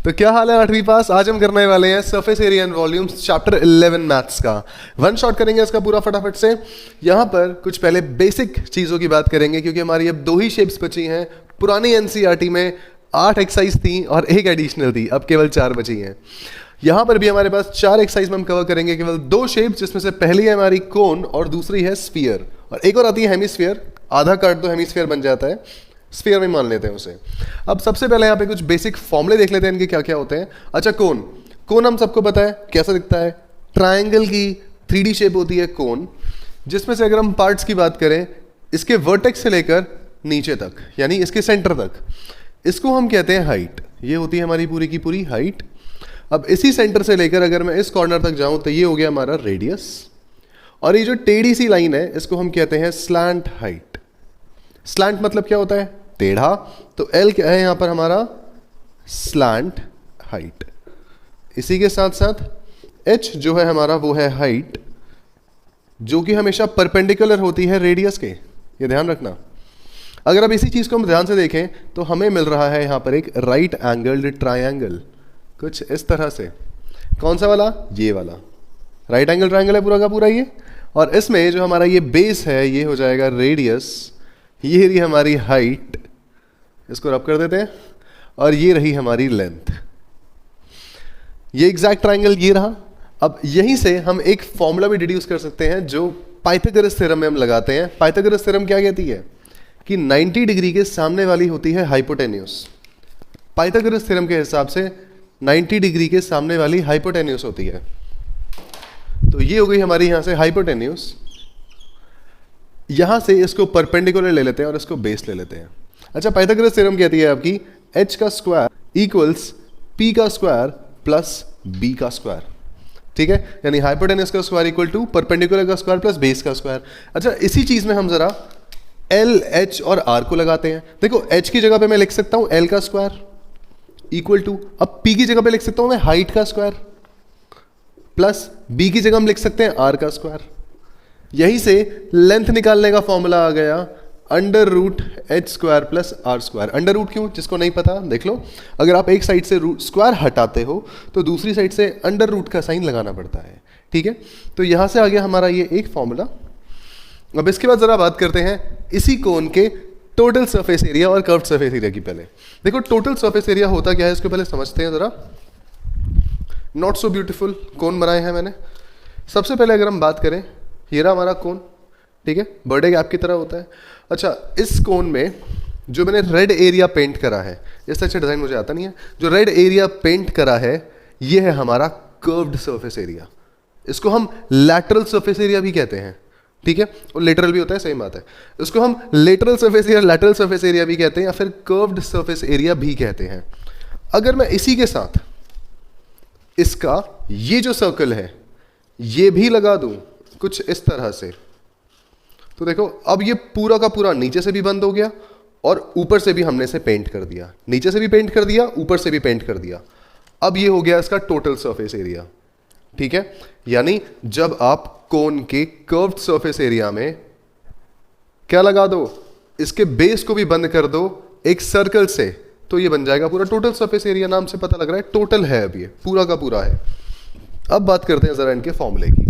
तो क्या हाल है 8वीं पास। आज हम करने वाले हैं surface area and volumes chapter 11 maths का। वन शॉट करेंगे इसका पूरा फटाफट से। यहाँ पर कुछ पहले बेसिक चीज़ों की बात करेंगे क्योंकि हमारी अब 2 ही शेप्स बची हैं। पुरानी एनसीईआरटी में 8 एक्सरसाइज थी और 1 एडिशनल थी, अब केवल 4 बची हैं। यहाँ पर भी हमारे पास 4 एक्सरसाइज में हम कवर करेंगे केवल 2 शेप्स, जिसमें से पहली है हमारी कोन और दूसरी है स्फीयर, और एक और आती है हेमिस्फीयर। आधा काट दो हेमिस्फीयर बन जाता है, स्फीयर में मान लेते हैं उसे। अब सबसे पहले यहाँ पे कुछ बेसिक फॉर्मूले देख लेते हैं इनके क्या क्या होते हैं। अच्छा, कोन हम सबको पता है कैसा दिखता है। ट्रायंगल की 3D शेप होती है कोन, जिसमें से अगर हम पार्ट्स की बात करें, इसके वर्टेक्स से लेकर नीचे तक यानी इसके सेंटर तक, इसको हम कहते हैं हाइट। ये होती है हमारी पूरी की पूरी हाइट। अब इसी सेंटर से लेकर अगर मैं इस कॉर्नर तक जाऊं तो ये हो गया हमारा रेडियस, और ये जो टेढ़ी सी लाइन है इसको हम कहते हैं स्लैंट हाइट। स्लैंट मतलब क्या होता है? टेढ़ा। तो L क्या है यहाँ पर हमारा? Slant height. इसी के साथ साथ H जो है हमारा वो है हाइट, जो कि हमेशा परपेंडिकुलर होती है रेडियस के, ये ध्यान रखना। अगर अब इसी चीज को हम ध्यान से देखें तो हमें मिल रहा है यहाँ पर एक राइट एंगल्ड ट्रायंगल, कुछ इस तरह से। कौन सा वाला? ये वाला राइट एंगल ट्रायंगल है पूरा का पूरा ये। और इसमें जो हमारा ये बेस है ये हो जाएगा रेडियस, ये रही हमारी हाइट, इसको रब कर देते हैं, और ये रही हमारी लेंथ। ये एग्जैक्ट ट्रायंगल ये रहा। अब यहीं से हम एक फॉर्मूला भी डिड्यूस कर सकते हैं जो पाइथागोरस थ्योरम में हम लगाते हैं। पाइथागोरस थ्योरम क्या कहती है कि 90 डिग्री के सामने वाली होती है हाइपोटेन्यूस। पाइथागोरस थ्योरम के हिसाब से 90 डिग्री के सामने वाली हाइपोटेन्यूस होती है। तो ये हो गई हमारी यहां से हाइपोटेन्यूस। यहां से इसको परपेंडिकुलर ले लेते हैं और इसको बेस ले लेते हैं। अच्छा, पाइथागोरस थ्योरम कहती है आपकी h का स्क्वायर इक्वल्स p का स्क्वायर प्लस b का स्क्वायर। ठीक है, यानी हाइपोटेन्यूस का स्क्वायर इक्वल टू परपेंडिकुलर का स्क्वायर प्लस बेस का स्क्वायर। अच्छा, इसी चीज में हम जरा L, H और R को लगाते हैं। देखो, H की जगह पे मैं लिख सकता हूं L का स्क्वायर इक्वल टू, अब P की जगह पे लिख सकता हूं मैं हाइट का स्क्वायर, प्लस B की जगह हम लिख सकते हैं R का स्क्वायर। यही से लेंथ निकालने का फॉर्मूला आ गया under root h square plus r square. Under root क्यों? जिसको नहीं पता देख लो, अगर आप एक साइड से स्क्वायर हटाते हो तो दूसरी साइड से अंडर रूट का साइन लगाना पड़ता है। ठीक है, तो यहां से आ गया हमारा ये एक फॉर्मूला। अब इसके बाद जरा बात करते हैं इसी कोन के टोटल सरफेस एरिया और कर्व्ड सरफेस एरिया की। पहले देखो टोटल सरफेस एरिया होता क्या है, इसको पहले समझते हैं जरा। नॉट सो ब्यूटीफुल कोन बनाए हैं मैंने। सबसे पहले अगर हम बात करें, ये रहा हमारा कोन। ठीक है, बर्थडे कैप की तरह होता है। अच्छा, इस कोन में जो मैंने रेड एरिया पेंट करा है, इससे अच्छा डिजाइन मुझे आता नहीं है, जो रेड एरिया पेंट करा है ये है हमारा कर्व्ड सरफेस एरिया। इसको हम लैटरल सरफेस एरिया भी कहते हैं। ठीक है, और लेटरल भी होता है, सेम बात है। इसको हम lateral surface area, lateral surface area भी कहते हैं, या फिर कर्व्ड सरफेस एरिया भी कहते हैं। अगर मैं इसी के साथ इसका ये जो सर्कल है ये भी लगा दूं कुछ इस तरह से, तो देखो अब ये पूरा का पूरा नीचे से भी बंद हो गया और ऊपर से भी हमने इसे पेंट कर दिया। नीचे से भी पेंट कर दिया, ऊपर से भी पेंट कर दिया। अब ये हो गया इसका टोटल सरफेस एरिया। ठीक है, यानी जब आप कोन के कर्व्ड सरफेस एरिया में क्या लगा दो, इसके बेस को भी बंद कर दो एक सर्कल से, तो ये बन जाएगा पूरा टोटल सरफेस एरिया। नाम से पता लग रहा है टोटल है, अब ये पूरा का पूरा है। अब बात करते हैं जरा इनके फॉर्मूले की।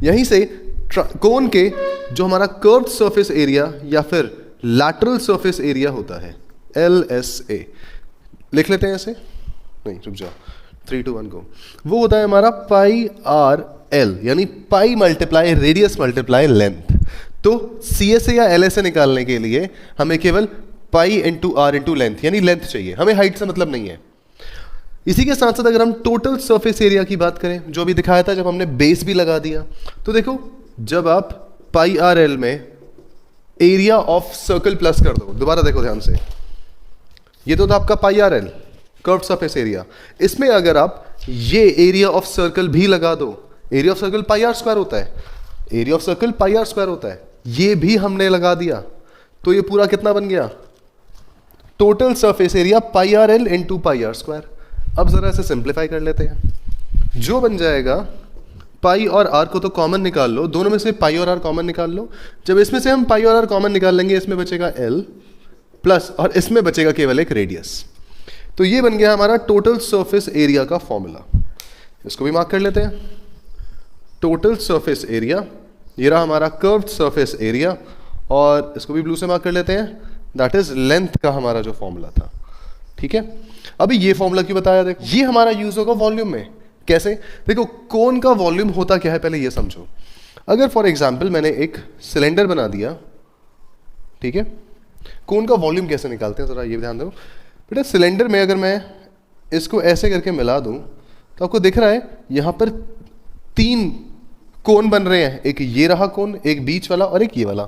यहीं से कोन के जो हमारा कर्व्ड सरफेस एरिया या फिर लैटरल सरफेस एरिया होता है LSA, लिख लेते हैं ऐसे, नहीं रुक जाओ, 3 2 1 गो। वो होता है हमारा पाई आर एल, यानी pi multiply radius multiply length. तो CSA या LSA निकालने के लिए हमें केवल pi into r into length यानी लेंथ चाहिए, हमें हाइट से मतलब नहीं है। इसी के साथ साथ अगर हम टोटल सरफेस एरिया की बात करें, जो भी दिखाया था जब हमने बेस भी लगा दिया, तो देखो जब आप पाई आर एल में एरिया ऑफ सर्कल प्लस कर दो, दोबारा देखो ध्यान से, ये तो था आपका pi r l curved surface area. इसमें अगर आप ये एरिया ऑफ सर्कल भी लगा दो, area of circle pi are square होता है, area of circle pi are square होता है, ये भी हमने लगा दिया, तो ये पूरा कितना बन गया? Total surface area pi r l into pi are square. अब जरा इसे सिंप्लीफाई कर लेते हैं, जो बन जाएगा पाई और आर को तो कॉमन निकाल लो, दोनों में से पाई और आर कॉमन निकाल लो। जब इसमें से हम पाई और आर कॉमन निकाल लेंगे, इसमें बचेगा L प्लस, और इसमें बचेगा केवल एक रेडियस। तो ये बन गया हमारा टोटल सरफेस एरिया का फॉर्मूला। इसको भी मार्क कर लेते हैं। टोटल सरफेस एरिया, ये रहा हमारा कर्व्ड सरफेस एरिया, और इसको भी ब्लू से मार्क कर लेते हैं, दैट इज लेंथ का हमारा जो फॉर्मूला था। ठीक है, अभी ये फॉर्मूला क्यों बताया, देखो ये हमारा यूज होगा वॉल्यूम में। कैसे, देखो कोन का वॉल्यूम होता क्या है पहले ये समझो। अगर फॉर एग्जाम्पल मैंने एक सिलेंडर बना दिया, ठीक है, कोन का वॉल्यूम कैसे निकालते हैं जरा ये ध्यान दो बेटा। सिलेंडर में अगर मैं इसको ऐसे करके मिला दूं तो आपको दिख रहा है यहां पर 3 कोन बन रहे हैं, एक ये रहा कोन, एक बीच वाला और एक ये वाला,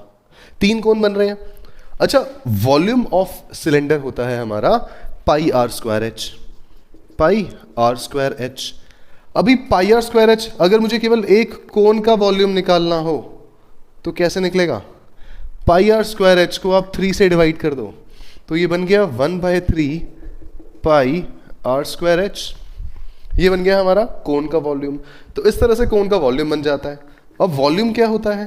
3 कोन बन रहे हैं। अच्छा, वॉल्यूम ऑफ सिलेंडर होता है हमारा pi are square h, pi are square h. अभी पाई आर स्क्वायर एच, अगर मुझे केवल एक कोन का वॉल्यूम निकालना हो तो कैसे निकलेगा, पाई आर स्क्वायर एच को आप 3 से डिवाइड कर दो तो ये बन गया 1/3 पाई आर स्क्वायर एच। ये बन गया हमारा कोन का वॉल्यूम। तो इस तरह से कोन का वॉल्यूम बन जाता है। अब वॉल्यूम क्या होता है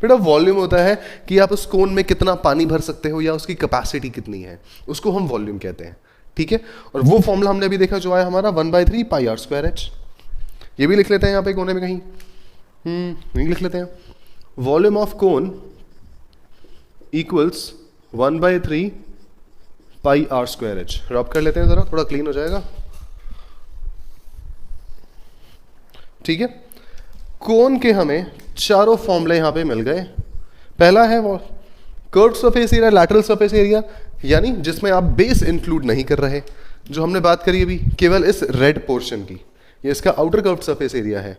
बेटा, वॉल्यूम होता है कि आप उस कोन में कितना पानी भर सकते हो या उसकी कैपेसिटी कितनी है, उसको हम वॉल्यूम कहते हैं। ठीक है, और वो फॉर्मूला हमने अभी देखा जो आया हमारा 1/3 पाई आर स्क्वायर एच। ये भी लिख लेते हैं यहाँ पे कोने में कहीं, नहीं लिख लेते हैं, volume of cone equals 1/3 pi are square h. Rub कर लेते हैं जरा, थोड़ा क्लीन हो जाएगा। ठीक है, कोन के हमें चारों फॉर्मूले यहां पे मिल गए। पहला है वो curved surface area, lateral surface area, यानी जिसमें आप बेस इंक्लूड नहीं कर रहे, जो हमने बात करी अभी केवल इस रेड पोर्शन की। ये इसका आउटर कर्व्ड सरफेस एरिया है,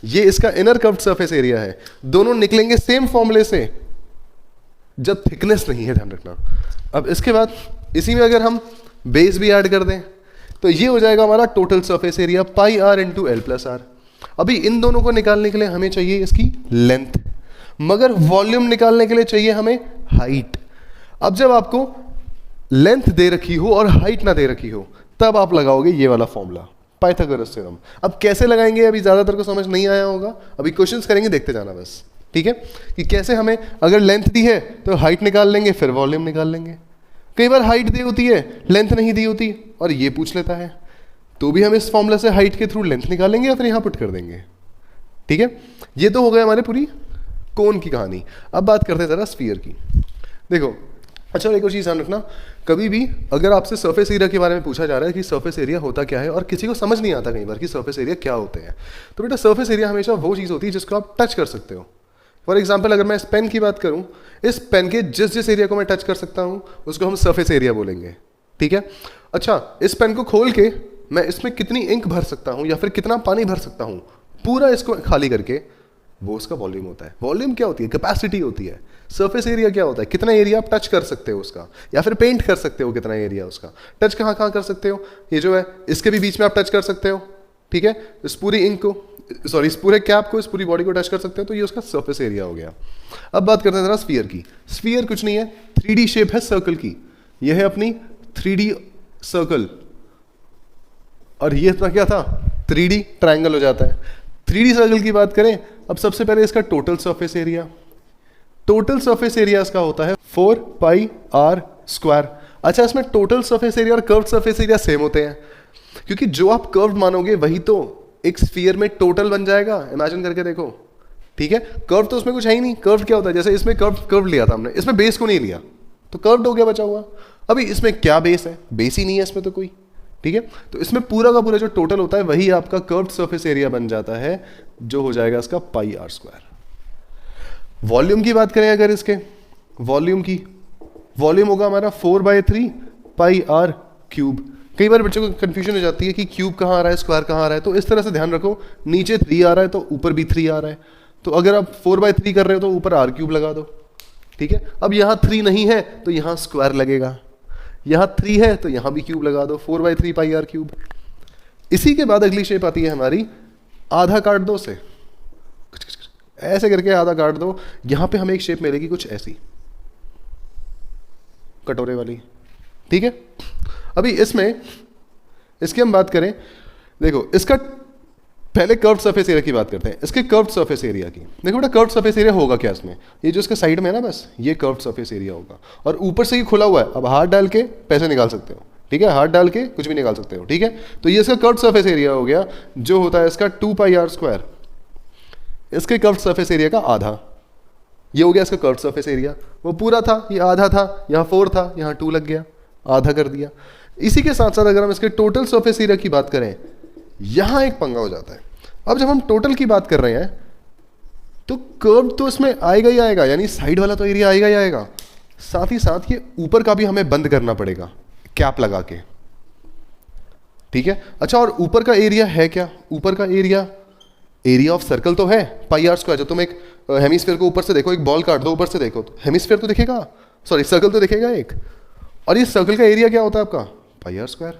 ये इसका इनर कर्व्ड सरफेस एरिया है। दोनों निकलेंगे सेम फॉर्मूले से जब थिकनेस नहीं है, ध्यान रखना। अब इसके बाद इसी में अगर हम बेस भी ऐड कर दें तो ये हो जाएगा हमारा total surface area pi r into l plus r. अभी इन दोनों को निकालने के लिए हमें चाहिए इसकी लेंथ, मगर वॉल्यूम निकालने के लिए चाहिए हमें हाइट। अब जब आपको लेंथ दे रखी हो और हाइट ना दे रखी हो तब आप लगाओगे ये वाला फॉर्मूला, पाइथागोरस थ्योरम। अब कैसे लगाएंगे अभी ज्यादातर को समझ नहीं आया होगा, अभी क्वेश्चंस करेंगे, देखते जाना बस। ठीक है, कि कैसे हमें अगर लेंथ दी है तो हाइट निकाल लेंगे, फिर वॉल्यूम निकाल लेंगे। कई बार हाइट दी होती है, लेंथ नहीं दी होती और ये पूछ लेता है, तो भी हम इस फॉर्मूला से हाइट के थ्रू लेंथ निकालेंगे या फिर यहां पुट कर देंगे। ठीक है, ये तो हो गया हमारे पूरी कोन की कहानी। अब बात करते हैं जरा स्फीयर की। देखो, अच्छा एक और चीज ध्यान रखना, कभी भी अगर आपसे सरफेस एरिया के बारे में पूछा जा रहा है कि सरफेस एरिया होता क्या है, और किसी को समझ नहीं आता कई बार कि सरफेस एरिया क्या होते हैं, तो बेटा सरफेस एरिया हमेशा वो चीज होती है जिसको आप टच कर सकते हो। फॉर एग्जाम्पल अगर मैं इस पेन की बात करूं, इस पेन के जिस जिस एरिया को मैं टच कर सकता हूं उसको हम सरफेस एरिया बोलेंगे। ठीक है, अच्छा इस पेन को खोल के मैं इसमें कितनी इंक भर सकता हूं या फिर कितना पानी भर सकता हूं, पूरा इसको खाली करके, वो उसका वॉल्यूम होता है। वॉल्यूम क्या होती है, कैपेसिटी होती है। सरफेस एरिया क्या होता है, कितना एरिया आप टच कर सकते हो उसका, या फिर पेंट कर सकते हो कितना एरिया उसका। टच कहाँ कहाँ कर सकते हो, ये जो है इसके भी बीच में आप टच कर सकते हो। ठीक है, इस पूरी इंक को, सॉरी इस पूरे कैप को, इस पूरी बॉडी को टच कर सकते हो, तो ये उसका सरफेस एरिया हो गया। अब बात करते हैं जरा स्फीयर की। स्फीयर कुछ नहीं है, 3D शेप है सर्कल की। यह है अपनी 3D सर्कल, और ये इतना क्या था, 3D ट्रायंगल हो जाता है। 3D सर्कल की बात करें, अब सबसे पहले इसका total surface area. Total surface area इसका होता है 4 पाई आर स्क्वायर। अच्छा, इसमें टोटल सरफेस एरिया और कर्व्ड सरफेस एरिया सेम होते हैं, क्योंकि जो आप कर्व्ड मानोगे वही तो एक स्फीयर में टोटल बन जाएगा। इमेजिन करके देखो। ठीक है, कर्व तो उसमें कुछ है ही नहीं। कर्व क्या होता है, जैसे इसमें कर्व लिया था हमने, इसमें बेस को नहीं लिया तो कर्व्ड हो गया बचा हुआ। अभी इसमें क्या बेस है, बेस ही नहीं है इसमें तो कोई। ठीक है, तो इसमें पूरा का पूरा जो टोटल होता है वही आपका कर्व्ड सरफेस एरिया बन जाता है, जो हो जाएगा इसका पाई आर स्क्वायर। वॉल्यूम की बात करें अगर इसके वॉल्यूम की, वॉल्यूम होगा हमारा 4/3 पाई आर क्यूब। कई बार बच्चों को कंफ्यूजन हो जाती है कि क्यूब कहाँ आ रहा है, स्क्वायर कहाँ आ रहा है, तो इस तरह से ध्यान रखो, नीचे 3 आ रहा है तो ऊपर भी 3 आ रहा है। तो अगर आप 4/3 कर रहे हो तो ऊपर आर क्यूब लगा दो। ठीक है, अब यहाँ 3 नहीं है तो यहाँ स्क्वायर लगेगा, यहाँ 3 है तो यहाँ भी क्यूब लगा दो, 4/3 पाई आर क्यूब। इसी के बाद अगली शेप आती है हमारी आधा काट दो से, ऐसे करके आधा काट दो। यहां पे हमें एक शेप मिलेगी कुछ ऐसी, कटोरे वाली। ठीक है, अभी इसमें इसकी हम बात करें, देखो इसका पहले कर्व्ड सरफेस एरिया की बात करते हैं, इसके कर्व्ड सरफेस एरिया की। देखो बेटा कर्व्ड सरफेस एरिया होगा क्या इसमें, ये जो इसके साइड में है ना, बस ये कर्व्ड सरफेस एरिया होगा, और ऊपर से ही खुला हुआ है। अब हाथ डाल के पैसे निकाल सकते हो। ठीक है, हाथ डाल के कुछ भी निकाल सकते हो, ठीक है। तो ये इसका कर्व्ड सरफेस एरिया हो गया, जो होता है इसका 2πr², इसके कर्व्ड सरफेस एरिया का आधा। ये हो गया इसका कर्व्ड सरफेस एरिया, वो पूरा था, ये आधा था, यहाँ 4 था, यहाँ 2 लग गया, आधा कर दिया। इसी के साथ साथ अगर हम इसके टोटल सरफेस एरिया की बात करें, यहाँ एक पंगा हो जाता है। अब जब हम टोटल की बात कर रहे हैं तो कर्व तो इसमें आएगा ही आएगा, यानी साइड वाला तो एरिया आएगा ही आएगा, साथ ही साथ ये ऊपर का भी हमें बंद करना पड़ेगा कैप लगा के, ठीक है। अच्छा, और ऊपर का एरिया है क्या? ऊपर का एरिया ऑफ सर्कल तो है πr²। जब तुम एक हेमिस्फीयर को ऊपर से देखो, एक बॉल काट दो ऊपर से देखो, तो हेमिस्फीयर तो दिखेगा, सॉरी सर्कल तो दिखेगा एक, और ये सर्कल का एरिया क्या होता है आपका? πr²।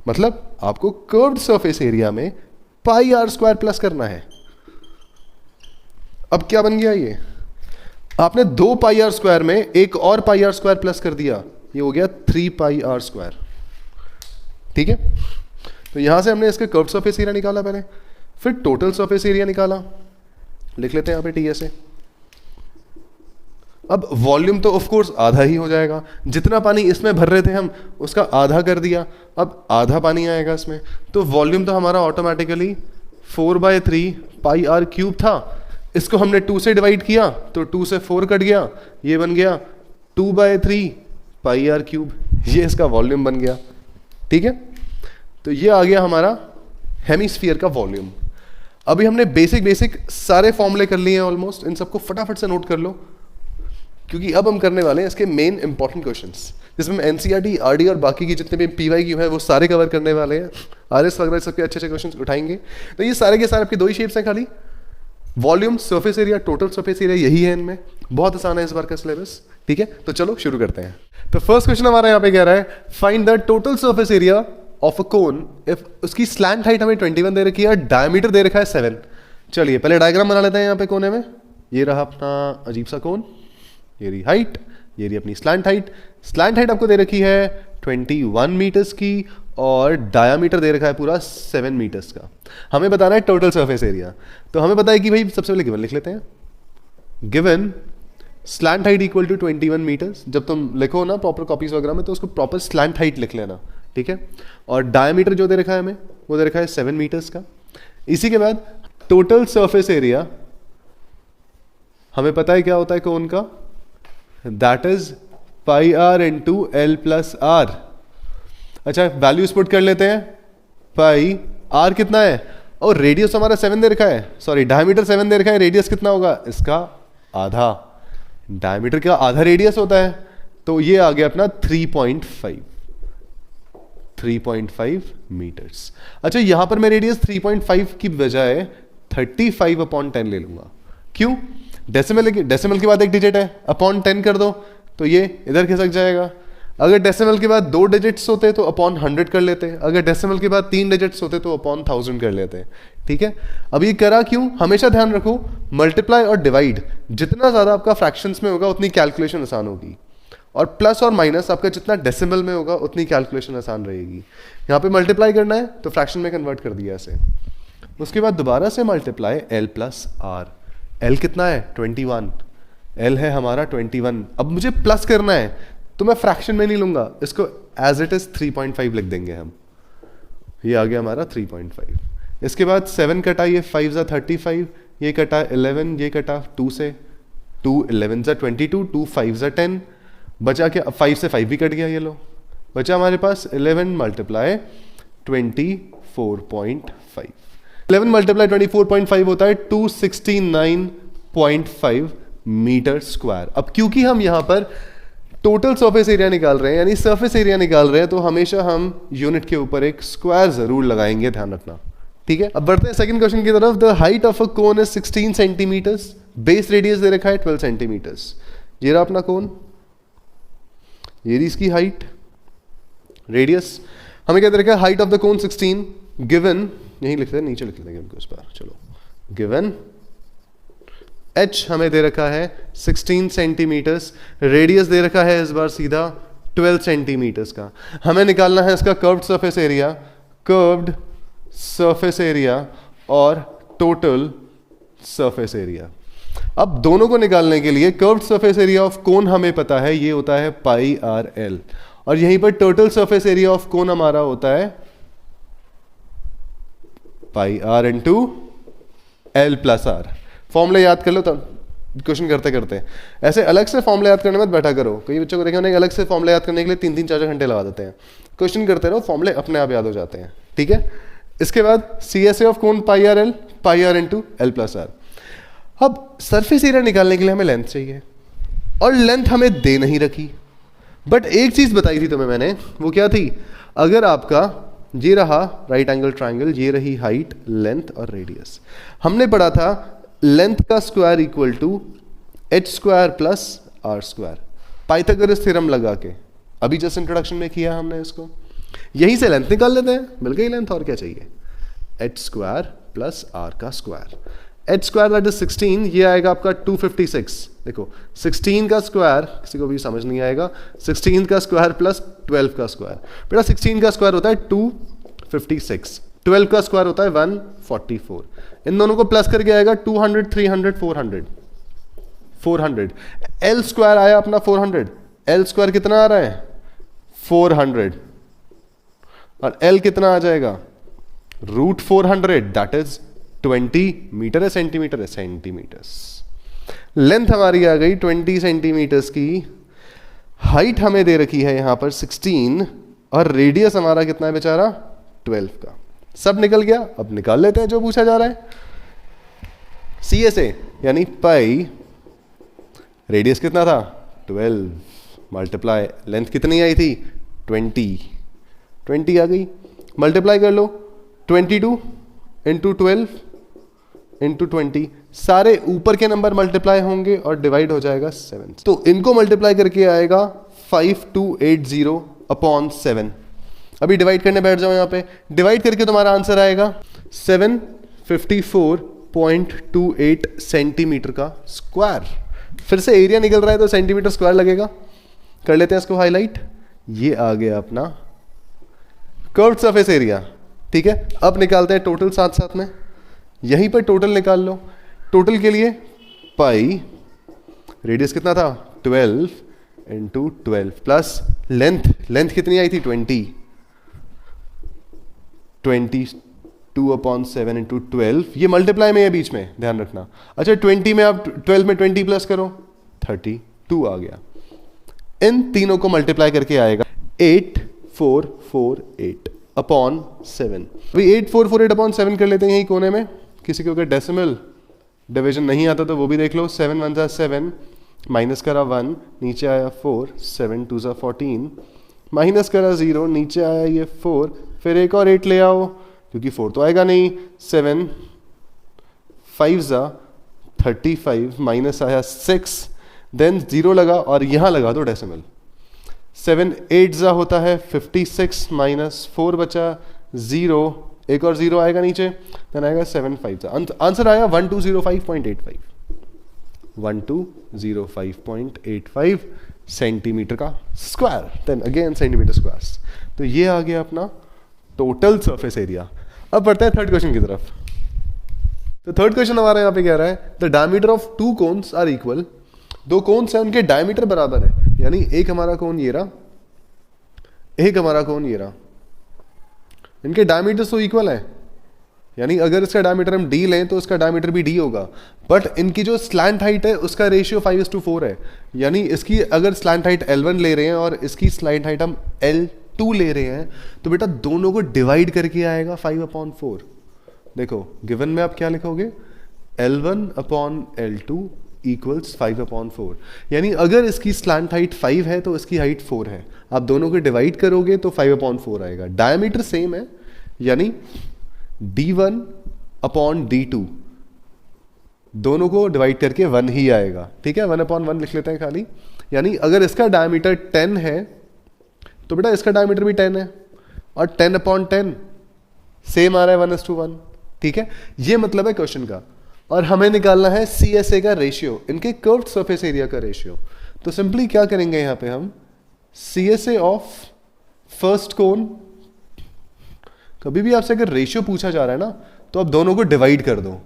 मतलब आपको कर्व्ड सरफेस एरिया में πr² प्लस करना है। अब क्या बन गया ये? आपने 2πr² में एक और πr² प्लस कर दिया, ये हो गया 3πr², ठीक है। तो यहां से हमने इसके कर्व्ड सरफेस एरिया निकाला पहले, फिर टोटल सरफेस एरिया निकाला, लिख लेते हैं यहां पे TSA। अब वॉल्यूम तो ऑफ कोर्स आधा ही हो जाएगा, जितना पानी इसमें भर रहे थे हम उसका आधा कर दिया, अब आधा पानी आएगा इसमें, तो वॉल्यूम तो हमारा ऑटोमेटिकली 4/3πr³ था। इसको हमने 2 से डिवाइड किया तो 2 से 4 कट गया, ये बन गया 2/3πr³, ये इसका वॉल्यूम बन गया, ठीक है। तो ये आ गया हमारा हेमिस्फीयर का वॉल्यूम। अभी हमने बेसिक सारे फॉर्मूले कर लिए हैं ऑलमोस्ट, इन सबको फटाफट से नोट कर लो, क्योंकि अब हम करने वाले हैं इसके मेन इंपॉर्टेंट क्वेश्चंस, जिसमें हम NCERT, RD और बाकी की जितने भी PYQ है वो सारे कवर करने वाले हैं। RS वगैरह सबके अच्छे क्वेश्चंस उठाएंगे। तो ये सारे के सारे आपके 2 ही शेप्स हैं खाली, volume, surface area, total surface area, यही है इनमें। बहुत आसान है इस बार का सिलेबस, ठीक है। तो चलो शुरू करते हैं। तो फर्स्ट क्वेश्चन हमारा यहाँ पे कह रहा है, find the total surface area of a cone if उसकी स्लैंट हाइट हमें 21 दे रखी है, डायमीटर दे रखा है 7। चलिए पहले डायग्राम बना लेते हैं यहाँ पे कोने में। ये रहा अपना अजीब सा कोन, ये रही हाइट, ये रही अपनी स्लैंट हाइट। स्लैंट हाइट आपको दे रखी है 21 मीटर्स की और डायामीटर दे रखा है पूरा 7 मीटर्स का। हमें बताना है टोटल सरफेस एरिया। तो हमें पता है कि भाई सबसे पहले गिवन लिख लेते हैं। Given slant height equal to 21 metres. जब तुम लिखो ना प्रॉपर कॉपीज वगैरह में तो उसको प्रॉपर स्लैंट हाइट लिख लेना, ठीक है। और डायमीटर जो दे रखा है हमें वो दे रखा है 7 मीटर्स का। इसी के बाद टोटल सरफेस एरिया हमें पता है क्या होता है कोन का, that is πr into L plus R। अच्छा वैल्यूज पुट कर लेते हैं। पाई R कितना है, और रेडियस हमारा 7 दे रखा है, सॉरी डायमीटर 7 दे रखा है, रेडियस कितना होगा इसका आधा, डायमीटर का आधा रेडियस होता है, तो ये आ गया अपना 3.5 मीटर्स। अच्छा यहां पर मैं रेडियस 3.5 की बजाय 35/10 ले लूंगा। क्यों? डेसिमल के बाद एक डिजिट है, अपॉन 10 कर दो तो ये इधर खिसक जाएगा। अगर डेसिमल के बाद 2 डिजिट्स होते तो अपॉन 100 कर लेते, अगर डेसिमल के बाद 3 डिजिट्स होते तो अपॉन 1000 कर लेते, ठीक है। अब ये करा क्यों? हमेशा ध्यान रखो मल्टीप्लाई और डिवाइड जितना ज्यादा आपका फ्रैक्शंस में होगा उतनी कैलकुलेशन आसान होगी, और प्लस और माइनस आपका जितना डेसिमल में होगा उतनी कैलकुलेशन आसान रहेगी। यहाँ पे मल्टीप्लाई करना है तो फ्रैक्शन में कन्वर्ट कर दिया ऐसे, उसके बाद दोबारा से multiply L plus R। L कितना है 21, L है हमारा 21। अब मुझे प्लस करना है तो मैं फ्रैक्शन में नहीं लूंगा, इसको एज इट इज 3.5 लिख देंगे हम, ये आ गया हमारा 3.5। इसके बाद 7 कटा, ये 5 ज़ा 35, ये कटा 11, ये कटा 2 से 2 11 ज़ा 22, 2 5 ज़ा 10, बचा क्या 5 से 5 भी कट गया, ये लो बचा हमारे पास 11 मल्टीप्लाई 24.5। 11 मल्टीप्लाई 24.5 होता है 269.5 मीटर स्क्वायर। अब क्योंकि हम यहां पर टोटल सरफेस एरिया निकाल रहे हैं यानी सरफेस एरिया निकाल रहे हैं, तो हमेशा हम यूनिट के ऊपर एक स्क्वायर जरूर लगाएंगे, ध्यान रखना, ठीक है। अब बढ़ते हैं सेकंड क्वेश्चन की तरफ। The height of a cone is 16 centimetres, base radius दे रखा है 12 सेंटीमीटर्स। ये रहा अपना कोन, ये रही इसकी हाइट, रेडियस हमें क्या दे रखा है, height of the cone 16, given, यही लिखते हैं नीचे लिख लेंगे हमको इस बार, चलो गिवन h हमें दे रखा है 16 सेंटीमीटर्स, रेडियस दे रखा है इस बार सीधा 12 सेंटीमीटर्स का। हमें निकालना है इसका curved surface area, curved surface area और टोटल सरफेस एरिया। अब दोनों को निकालने के लिए कर्व्ड सरफेस एरिया ऑफ कोन हमें पता है, ये होता है πr L, और यहीं पर total surface area of cone हमारा होता है pi r into l plus r. Formula याद कर लो तब क्वेश्चन करते करते। ऐसे अलग से फॉर्मूला याद करने मत बैठा करो, कई बच्चों को देखा उन्हें अलग से फॉर्मूला याद करने के लिए 3-3 4-4 घंटे लगा देते हैं। क्वेश्चन करते रहो, फॉर्मूले अपने आप याद हो जाते हैं, ठीक है। इसके बाद C S A of cone pi r into l plus r. अब सरफेस एरिया निकालने के लिए हमें लेंथ चाहिए और लेंथ हमें दे नहीं रखी, बट एक चीज बताई थी तुम्हें मैंने, वो क्या थी, अगर आपका ये रहा राइट एंगल ट्राइंगल, ये रही हाइट, लेंथ और रेडियस, हमने पढ़ा था लेंथ का square equal to h square plus r square, Pythagoras theorem लगा के, अभी जस्ट इंट्रोडक्शन में किया हमने इसको। यहीं से लेंथ निकाल लेते हैं, मिल गई लेंथ, और क्या चाहिए, एच स्क्वायर प्लस आर का square. H square that is 16, ये आएगा आपका 256। देखो 16 का स्क्वायर किसी को भी समझ नहीं आएगा, 16 का स्क्वायर प्लस 12 का स्क्वायर, बेटा 16 का स्क्वायर होता है 256, 12 का स्क्वायर होता है 144, इन दोनों को प्लस करके आएगा 200, 300, 400। एल स्क्वायर आया अपना 400, एल स्क्वायर कितना आ रहा है 400, और एल कितना आ जाएगा रूट 400, दैट इज 20 मीटर है, सेंटीमीटर है, सेंटीमीटर्स। लेंथ हमारी आ गई 20 सेंटीमीटर्स की, हाइट हमें दे रखी है यहां पर 16, और रेडियस हमारा कितना है बेचारा 12 का। सब निकल गया, अब निकाल लेते हैं जो पूछा जा रहा है। सी एस ए यानी पाई, रेडियस कितना था 12, मल्टीप्लाई लेंथ कितनी आई थी 20 आ गई, मल्टीप्लाई कर लो 22 इंटू 12 इंटू 20, सारे ऊपर के नंबर मल्टीप्लाई होंगे और डिवाइड हो जाएगा 7, तो इनको मल्टीप्लाई करके आएगा 5280 अपॉन 7। अभी डिवाइड करने बैठ जाओ, यहां पे डिवाइड करके तुम्हारा आंसर आएगा 754.28 सेंटीमीटर का स्क्वायर। फिर से एरिया निकल रहा है तो सेंटीमीटर स्क्वायर लगेगा, कर लेते हैं इसको हाईलाइट। ये आ गया अपना कर्व्ड सरफेस एरिया, ठीक है। अब निकालते हैं टोटल साथ साथ में, यहीं पर टोटल निकाल लो। टोटल के लिए पाई, रेडियस कितना था 12 इंटू 12 प्लस लेंथ कितनी आई थी 22 अपॉन 7 इंटू 12, ये मल्टीप्लाई में है बीच में, ध्यान रखना। अच्छा 20 में आप 12 में 20 प्लस करो 32 आ गया। इन तीनों को मल्टीप्लाई करके आएगा 8448 अपॉन 7। अभी 8448 अपॉन 7 कर लेते हैं यही कोने में। किसी को अगर डेसिमल डिवीजन नहीं आता तो वो भी देख लो। 7 1 जा 7, माइनस करा 1, नीचे आया 4, 7 2 जा 14, माइनस करा 0, नीचे आया ये 4, फिर एक और 8 ले आओ क्योंकि 4 तो आएगा नहीं। 7 5 जा 35, माइनस आया 6, देन 0 लगा और यहां लगा दो डेसिमल। 7 8 जा होता है 56, माइनस 4 बचा 0, एक और 0 आएगा नीचे, देन आएगा 7 5 जा। आंसर आया 1205.85, 1205.85 सेंटीमीटर का square, then again centimetre squares. तो ये आ गया अपना टोटल सरफेस एरिया। अब बढ़ते हैं थर्ड क्वेश्चन की तरफ। तो थर्ड क्वेश्चन हमारा यहां पे कह रहा है the diameter of 2 cones are equal. 2 cones हैं, उनके डायमीटर बराबर है, यानी एक हमारा कोन ये रहा, एक हमारा कोन ये रहा, इनके डायमीटर तो इक्वल है, यानी अगर इसका डायमीटर हम d लें तो इसका डायमीटर भी d होगा, बट इनकी जो स्लैंट हाइट है उसका रेशियो 5:4 है। यानी इसकी अगर स्लैंट हाइट L1 ले रहे हैं और इसकी स्लैंट हाइट हम L2 ले रहे हैं तो बेटा दोनों को डिवाइड करके आएगा 5/4। देखो गिवन में आप क्या लिखोगे, L1 अपॉन L2 इक्वल्स 5/4, यानी अगर इसकी स्लैंट हाइट 5 है तो इसकी हाइट 4 है। आप दोनों को डिवाइड करोगे तो 5/4 आएगा। डायमीटर सेम है, यानी D1 अपॉन D2, दोनों को डिवाइड करके 1 ही आएगा, ठीक है। 1/1 लिख लेते हैं खाली, यानी अगर इसका डायमीटर 10 है तो बेटा इसका डायमीटर भी 10 है, और 10/10 सेम आ रहा है 1:1, ठीक है। ये मतलब है क्वेश्चन का, और हमें निकालना है CSA का रेशियो, इनके कर्व्ड सरफेस एरिया का रेशियो। तो सिंपली क्या करेंगे यहां पे हम, CSA ऑफ फर्स्ट कोन, कभी भी आपसे अगर रेशियो पूछा जा रहा है ना तो आप दोनों को डिवाइड कर दो।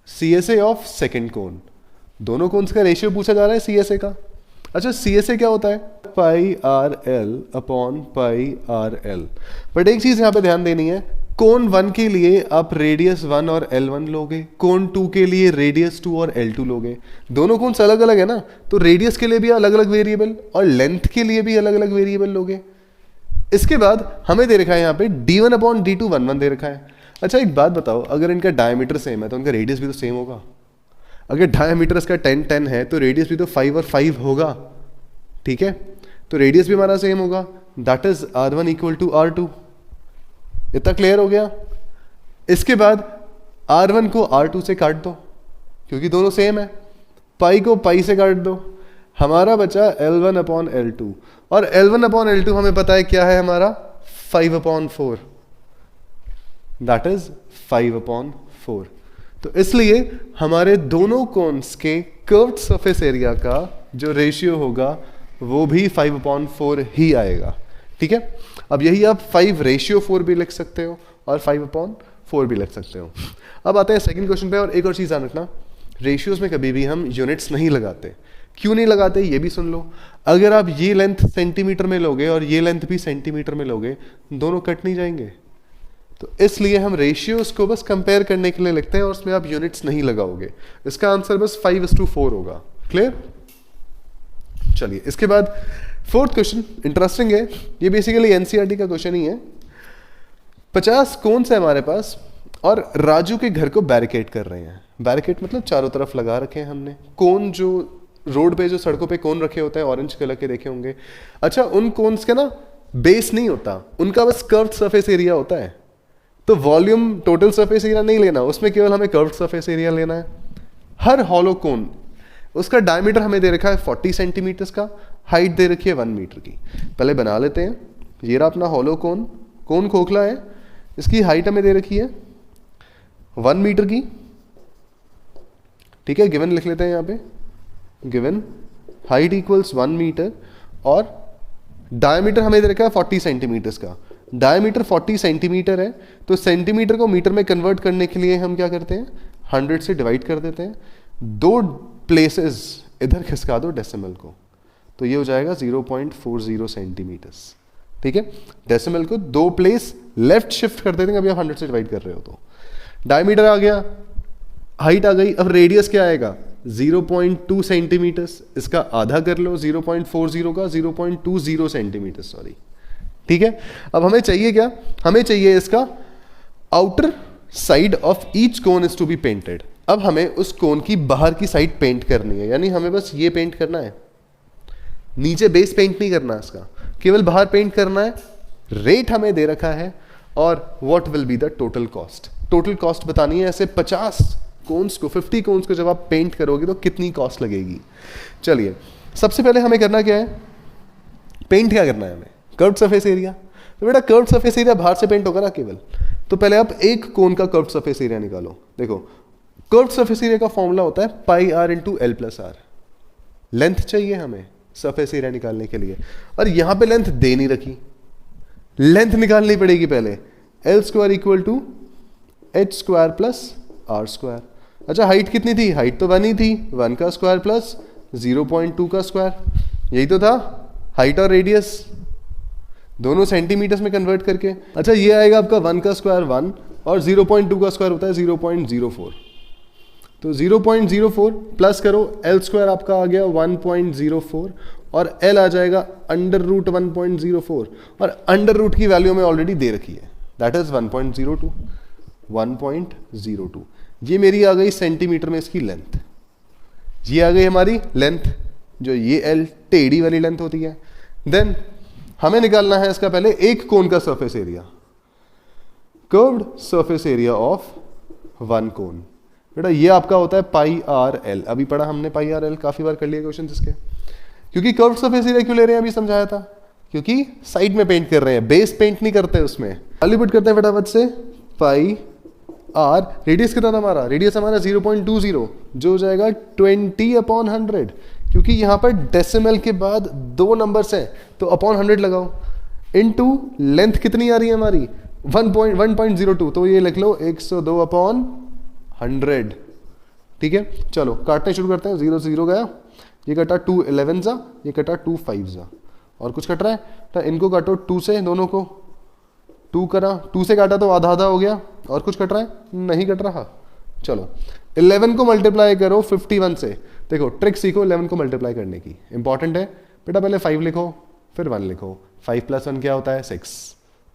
CSA ऑफ सेकंड कोन, दोनों कोन्स का रेशियो पूछा जा रहा है CSA का, अच्छा CSA क्या होता है? Pi r l upon pi r l. But एक चीज यहाँ पे ध्यान देनी है, कोन 1 के लिए आप रेडियस 1 और L1 लोगे, कोन 2 के लिए रेडियस 2 और L2 लोगे। दोनों कोन्स अलग अलग है ना, तो रेडियस के लिए भी अलग अलग वेरिएबल और लेंथ के लिए भी अलग अलग वेरिएबल लोगे। इसके बाद हमें दे रखा है यहाँ पे d1 अपॉन d2 1 दे रखा है। अच्छा एक बात बताओ, अगर इनका डायमीटर सेम है तो उनका रेडियस भी तो सेम होगा। अगर डायमीटर इसका 10 10 है तो रेडियस भी तो 5 और 5 होगा, ठीक है? तो रेडियस भी हमारा सेम होगा, that is r1 equal to r2। इतना क्लियर हो गया? इसके बाद r1 को r2 से काट दो क्योंकि दोनों सेम है, पाई को पाई से काट दो, हमारा बचा L1 अपॉन L2, और L1 अपॉन L2 हमें पता है क्या है हमारा, 5 अपॉन 4, दैट इज 5 अपॉन 4। तो इसलिए हमारे दोनों कोन्स के कर्व्ड सरफेस एरिया का जो रेशियो होगा वो भी 5 अपॉन 4 ही आएगा, ठीक है? अब यही आप 5 रेशियो 4 भी लिख सकते हो और 5 अपॉन 4 भी लिख सकते हो। अब आते हैं सेकंड क्वेश्चन पे, और एक और चीज़ ध्यान रखना, रेशियोज में कभी भी हम यूनिट्स नहीं लगाते। क्यों नहीं लगाते ये भी सुन लो। अगर आप ये लेंथ सेंटीमीटर में लोगे और ये लेंथ भी सेंटीमीटर में लोगे, दोनों कट नहीं जाएंगे। तो इसलिए हम रेशियोज को बस कंपेयर करने के लिए लिखते हैं और उसमें आप यूनिट्स नहीं लगाओगे। इसका आंसर बस 5:4 होगा। क्लियर? चलिए इसके बाद फोर्थ क्वेश्चन इंटरेस्टिंग है, ये बेसिकली एनसीईआरटी का क्वेश्चन ही है। 50 कोन्स है हमारे पास और राजू के घर को बैरिकेड कर रहे हैं। बैरिकेड मतलब चारों तरफ लगा रखे हैं हमने। कोन जो रोड पे, जो सड़कों पे कोन रखे होते हैं ऑरेंज कलर के, देखे होंगे। अच्छा उन कोन्स के ना बेस नहीं होता, उनका बस कर्व्ड सरफेस एरिया होता है। तो वॉल्यूम टोटल सरफेस एरिया नहीं लेना, उसमें केवल हमें कर्व्ड सरफेस एरिया लेना है। हर हॉलो कोन, उसका डायमीटर हमें दे रखा है 40 सेंटीमीटर्स का, हाइट दे रखी है 1 मीटर की। पहले बना लेते हैं। ये रहा अपना हॉलो कोन, कोन खोखला है, इसकी हाइट हमें दे रखी है 1 मीटर की, ठीक है? गिवन लिख लेते हैं यहाँ पे, गिवन हाइट इक्वल्स 1 मीटर और डायमीटर हमें दे रखा है 40 सेंटीमीटर्स का। डायमीटर 40 सेंटीमीटर है, तो सेंटीमीटर को मीटर में कन्वर्ट करने के लिए हम क्या करते हैं, 100 से डिवाइड कर देते हैं। 2 प्लेसेस इधर खिसका दो डेसिमल को, तो ये हो जाएगा 0.40 सेंटीमीटर्स, ठीक है? डेसिमल को 2 प्लेस लेफ्ट शिफ्ट कर देते हैं, अभी आप 100 से डिवाइड कर रहे हो तो। डायमीटर आ गया, हाइट आ गई, अब रेडियस क्या आएगा, 0.2 सेंटीमीटर्स। इसका आधा कर लो 0.40 का, 0.20 सेंटीमीटर, सॉरी, ठीक है? अब हमें चाहिए क्या, हमें चाहिए इसका outer side of each cone is to be painted. अब हमें उस कोन की बाहर की साइड पेंट करनी है, यानी हमें बस ये पेंट करना है, नीचे बेस पेंट नहीं करना इसका, केवल बाहर पेंट करना है। रेट हमें दे रखा है और what will be the total cost. Total cost बतानी है। ऐसे 50 कोन्स को, 50 कोन्स को जब आप पेंट करोगे तो कितनी कॉस्ट लगेगी। चलिए सबसे पहले हमें करना क्या है, पेंट क्या करना है हमें, कर्व्ड सरफेस एरिया। तो बेटा कर्व्ड सरफेस एरिया बाहर से पेंट होगा ना केवल, तो पहले आप एक कोन का कर्व्ड सरफेस एरिया निकालो। देखो कर्व्ड सरफेस एरिया का फॉर्मूला होता है pi r into l plus r. Length चाहिए हमें सरफेस एरिया निकालने के लिए, और यहां पे लेंथ दे नहीं रखी, लेंथ निकालनी पड़ेगी पहले। L square equal to h square plus r square. अच्छा हाइट कितनी थी, हाइट तो 1 ही थी, 1 का स्क्वायर प्लस 0.2 का स्क्वायर, यही तो था हाइट और रेडियस, दोनों सेंटीमीटर्स में कन्वर्ट करके। अच्छा ये आएगा आपका 1 का स्क्वायर 1 और 0.2 का स्क्वायर होता है 0.04, तो 0.04 प्लस करो, एल स्क्वायर आपका आ गया 1.04 और एल आ जाएगा अंडर रूट 1.04, और अंडर रूट की वैल्यू में ऑलरेडी दे रखी है, दैट इज 1.02। ये मेरी आ गई सेंटीमीटर में इसकी लेंथ, ये आ गई हमारी लेंथ, जो ये एल टेढ़ी वाली लेंथ होती है। देन हमें निकालना है इसका पहले एक कोन का surface area, curved surface area of 1 कोन। बेटा ये आपका होता है पाई आर एल, अभी पढ़ा हमने पाई आर एल, काफी बार कर लिया क्वेश्चन इसके। क्योंकि कर्व्ड सरफेस एरिया क्यों ले रहे हैं अभी समझाया था, क्योंकि साइड में पेंट कर रहे हैं, बेस पेंट नहीं करते उसमें। वैल्यू पुट करते हैं फटाफट से, पाई आर, रेडियस कितना था हमारा, रेडियस हमारा 0.20, जो हो जाएगा 20/100, क्योंकि यहां पर डेसिमल के बाद 2 नंबर्स हैं तो अपॉन 100 लगाओ, इनटू लेंथ कितनी आ रही है हमारी 1.02, तो ये लिख लो 102/100, ठीक है? चलो काटने शुरू करते हैं, 0 से 0 गया, ये कटा 2 11 जा, ये कटा 2 5 जा, और कुछ कट रहा है तो इनको काटो 2 से, दोनों को 2 करा, 2 से काटा तो आधा आधा हो गया, और कुछ कट रहा है, नहीं कट रहा। चलो 11 को मल्टीप्लाई करो 51 से। देखो ट्रिक सीखो 11 को मल्टीप्लाई करने की, इंपॉर्टेंट है बेटा। पहले 5 लिखो फिर 1 लिखो, 5 + 1 क्या होता है 6,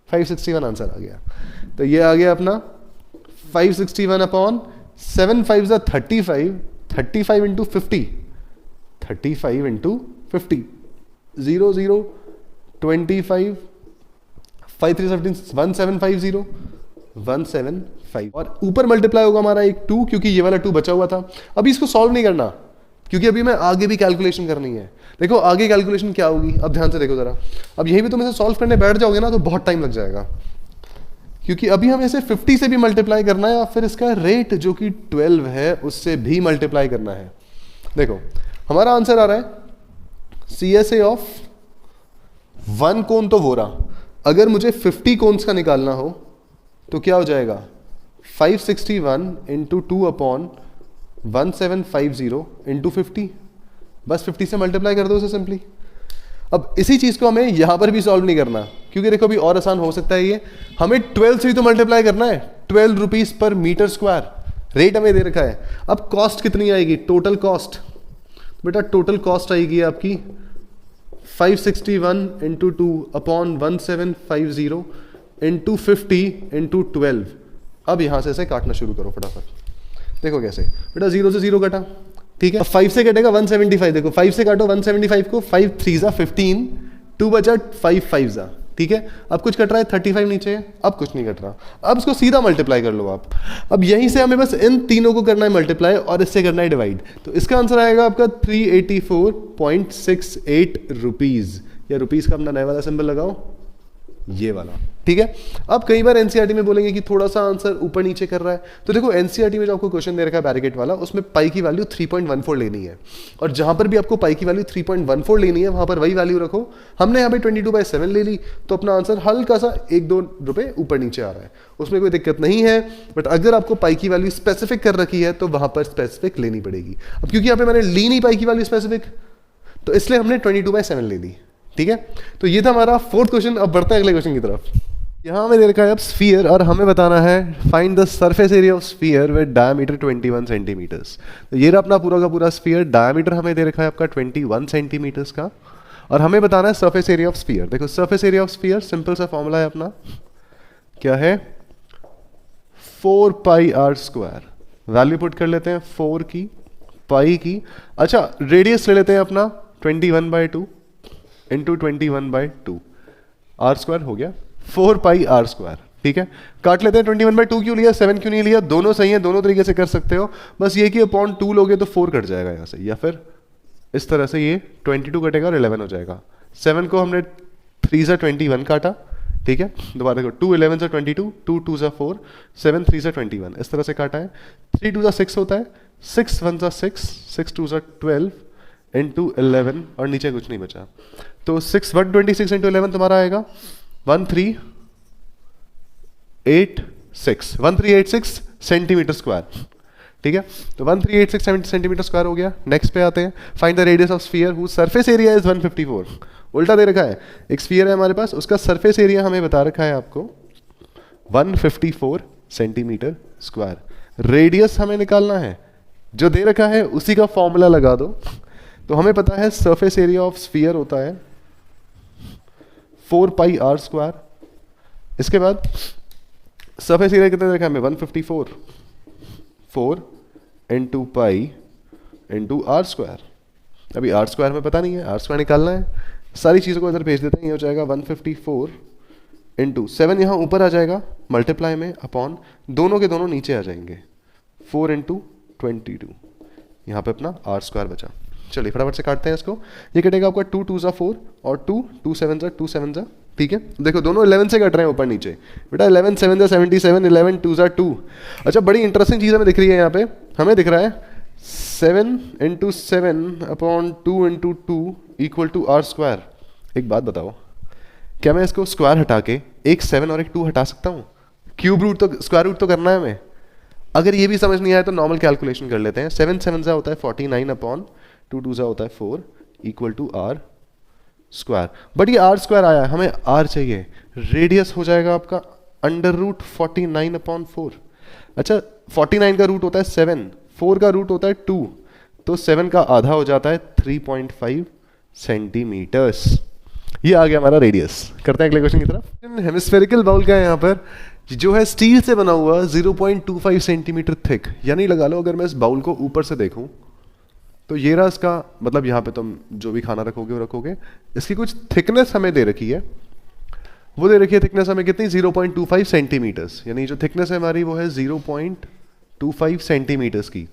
561 आंसर आ गया। तो ये आ गया अपना 561 अपॉन 7 5 जा 35, 35 इंटू 50, 35 इंटू 50, 0 0 25, 5 3 17, 1750, 175, और ऊपर मल्टीप्लाई होगा हमारा एक 2, क्योंकि ये वाला 2 बचा हुआ था। अभी इसको सॉल्व नहीं करना, क्योंकि अभी मैं आगे भी कैलकुलेशन करनी है। देखो आगे कैलकुलेशन क्या होगी, अब ध्यान से देखो जरा। अब यही भी तुम इसे सॉल्व करने बैठ जाओगे ना तो बहुत टाइम लग जाएगा, क्योंकि अभी हमें इसे 50 से भी मल्टीप्लाई करना है, और फिर इसका रेट जो कि 12 है उससे भी मल्टीप्लाई करना है। देखो हमारा आंसर आ रहा है CSA ऑफ 1 कोन तो वो रहा। अगर मुझे 50 कोन्स का निकालना हो तो क्या हो जाएगा 561 इंटू 2 अपॉन 1750 इंटू 50, बस 50 से मल्टीप्लाई कर दो उसे सिंपली। अब इसी चीज को हमें यहां पर भी सॉल्व नहीं करना, क्योंकि देखो अभी और आसान हो सकता है ये। हमें 12 से ही तो मल्टीप्लाई करना है, 12 rupees per metre square rate हमें दे रखा है। अब कॉस्ट कितनी आएगी, टोटल कॉस्ट, बेटा टोटल कॉस्ट आएगी आपकी 561 इंटू 2 अपॉन 1750 इंटू 50 इंटू 12। अब यहां से ऐसे काटना शुरू करो फटाफट। देखो कैसे, बेटा 0 से 0 कटा, ठीक है। 5 से कटेगा 175, देखो 5 से काटो 175 को, 5 3 जा 15, 2 बचा 5 5 जा, ठीक है। अब कुछ कट रहा है 35 नीचे, अब कुछ नहीं कट रहा। अब इसको सीधा मल्टीप्लाई कर लो आप। अब यहीं से हमें बस इन तीनों को करना है मल्टीप्लाई और इससे करना है डिवाइड। तो इसका आंसर आएगा आपका 384.68 रुपीज, या रुपीज का अपना नया वाला सिंबल लगाओ, ये वाला, ठीक है। अब कई बार एनसीईआरटी में बोलेंगे कि थोड़ा सा आंसर ऊपर नीचे कर रहा है, तो देखो एनसीईआरटी में जो आपको क्वेश्चन दे रखा है बैरिकेड वाला, उसमें पाई की वैल्यू 3.14 लेनी है, और जहां पर भी आपको पाई की वैल्यू 3.14 लेनी है वहां पर वही वैल्यू रखो। हमने यहाँ पे 22/7 ले ली, तो अपना आंसर हल्का सा 1-2 रुपए ऊपर नीचे आ रहा है, उसमें कोई दिक्कत नहीं है। बट अगर आपको पाई की वैल्यू स्पेसिफिक कर रखी है तो वहां पर स्पेसिफिक लेनी पड़ेगी। अब क्योंकि यहाँ पे मैंने ली नहीं पाई की वैल्यू स्पेसिफिक, तो इसलिए हमने 22/7 ले ली, ठीक है। तो ये था हमारा 4th क्वेश्चन। अब बढ़ते हैं अगले क्वेश्चन की तरफ। यहां हमें दे रखा है अब स्फीयर, और हमें बताना है find the surface area of sphere with diameter 21 centimetres. तो ये रहा अपना पूरा का पूरा स्फीयर, डायमीटर हमें दे रखा है आपका 21 सेंटीमीटर्स का, और हमें बताना है सरफेस एरिया ऑफ स्फीयर। देखो surface area of sphere simple सा फॉर्मूला है अपना, क्या है 4πr²। वैल्यू पुट कर लेते हैं 4 की, पाई की, अच्छा रेडियस ले लेते हैं अपना 21/2 इंटू 21/2, r² हो गया 4πr², ठीक है। काट लेते हैं 21/2 क्यों लिया, 7 क्यों नहीं लिया, दोनों सही है, दोनों तरीके से कर सकते हो। बस ये कि अपॉन 2 लोगे तो 4 कट जाएगा यहाँ से, या फिर इस तरह से ये 22 कटेगा और 11 हो जाएगा। 7 को हमने 3 से 21 काटा, ठीक है। दोबारा देखो 2 11 से 22, 2 2 से 4, 7 3 से 21, इस तरह से काटा है। 3 2 से 6 होता है, 6 1 से 6, 6 2 से 12 इंटू 11, और नीचे कुछ नहीं बचा, तो 126 इंटू 11 तुम्हारा आएगा 1386 सेंटीमीटर स्क्वायर, ठीक है। तो 1386 सेंटीमीटर स्क्वायर हो गया। नेक्स्ट पे आते हैं, find the radius of sphere whose surface area is 154। उल्टा दे रखा है, एक स्फीयर है हमारे पास, उसका सरफेस एरिया हमें बता रखा है आपको 154 सेंटीमीटर स्क्वायर। रेडियस हमें निकालना है, जो दे रखा है उसी का फॉर्मूला लगा दो। तो हमें पता है सरफेस एरिया ऑफ स्फीयर होता है 4πr²। इसके बाद सरफेस एरिया कितना देखा हमें 154, 4 इंटू पाई इंटू r²। अभी r² में पता नहीं है, r² निकालना है। सारी चीज़ों को इधर भेज देते हैं, ये हो जाएगा 154 इंटू 7 यहाँ ऊपर आ जाएगा मल्टीप्लाई में, अपॉन दोनों के दोनों नीचे आ जाएंगे 4 इंटू 22, यहाँ पे अपना r² बचा। चलिए फटाफट से काटते हैं इसको। ये कटेगा आपका 2 2 जा 4 और 2 2 7 जा 2 7 जा, ठीक है। देखो दोनों 11 से कट रहे हैं ऊपर नीचे, बेटा 11 7 जा 77, 11 2 जा 2। अच्छा बड़ी इंटरेस्टिंग चीज़ हमें दिख रही है यहाँ पे, हमें दिख रहा है 7 into 7 upon 2 into 2 equal to r²। एक बात बताओ, क्या मैं इसको स्क्वायर हटा के एक 7 और एक 2 हटा सकता हूँ? क्यूब रूट तो, स्क्वायर रूट तो करना है हमें। अगर ये भी समझ नहीं आया तो नॉर्मल कैलकुलेशन कर लेते हैं। 7 7 जा होता है 49 अपॉन 2 2 सा होता है 4 equal to r square. But ये आर स्क्वायर आया, हमें आर चाहिए, रेडियस हो जाएगा आपका √49/4। अच्छा 49 का रूट होता है 7, 4 का रूट होता है 2, तो 7 का आधा हो जाता है 3.5 सेंटीमीटर्स। ये आ गया हमारा रेडियस। करते हैं अगले क्वेश्चन की तरफ। हेमिस्फेरिकल बाउल का है यहाँ पर, जो है स्टील से बना हुआ 0.25 सेंटीमीटर थिक, यानी लगा लो अगर मैं इस बाउल को ऊपर से देखूं तो ये रहा इसका, मतलब यहाँ पे तुम जो भी खाना रखोगे वो रखोगे। इसकी कुछ थिकनेस हमें दे रखी है, वो दे रखी है थिकनेस हमें कितनी 0.25 सेंटीमीटर्स, यानी जो थिकनेस है हमारी वो है 0.25 सेंटीमीटर्स की।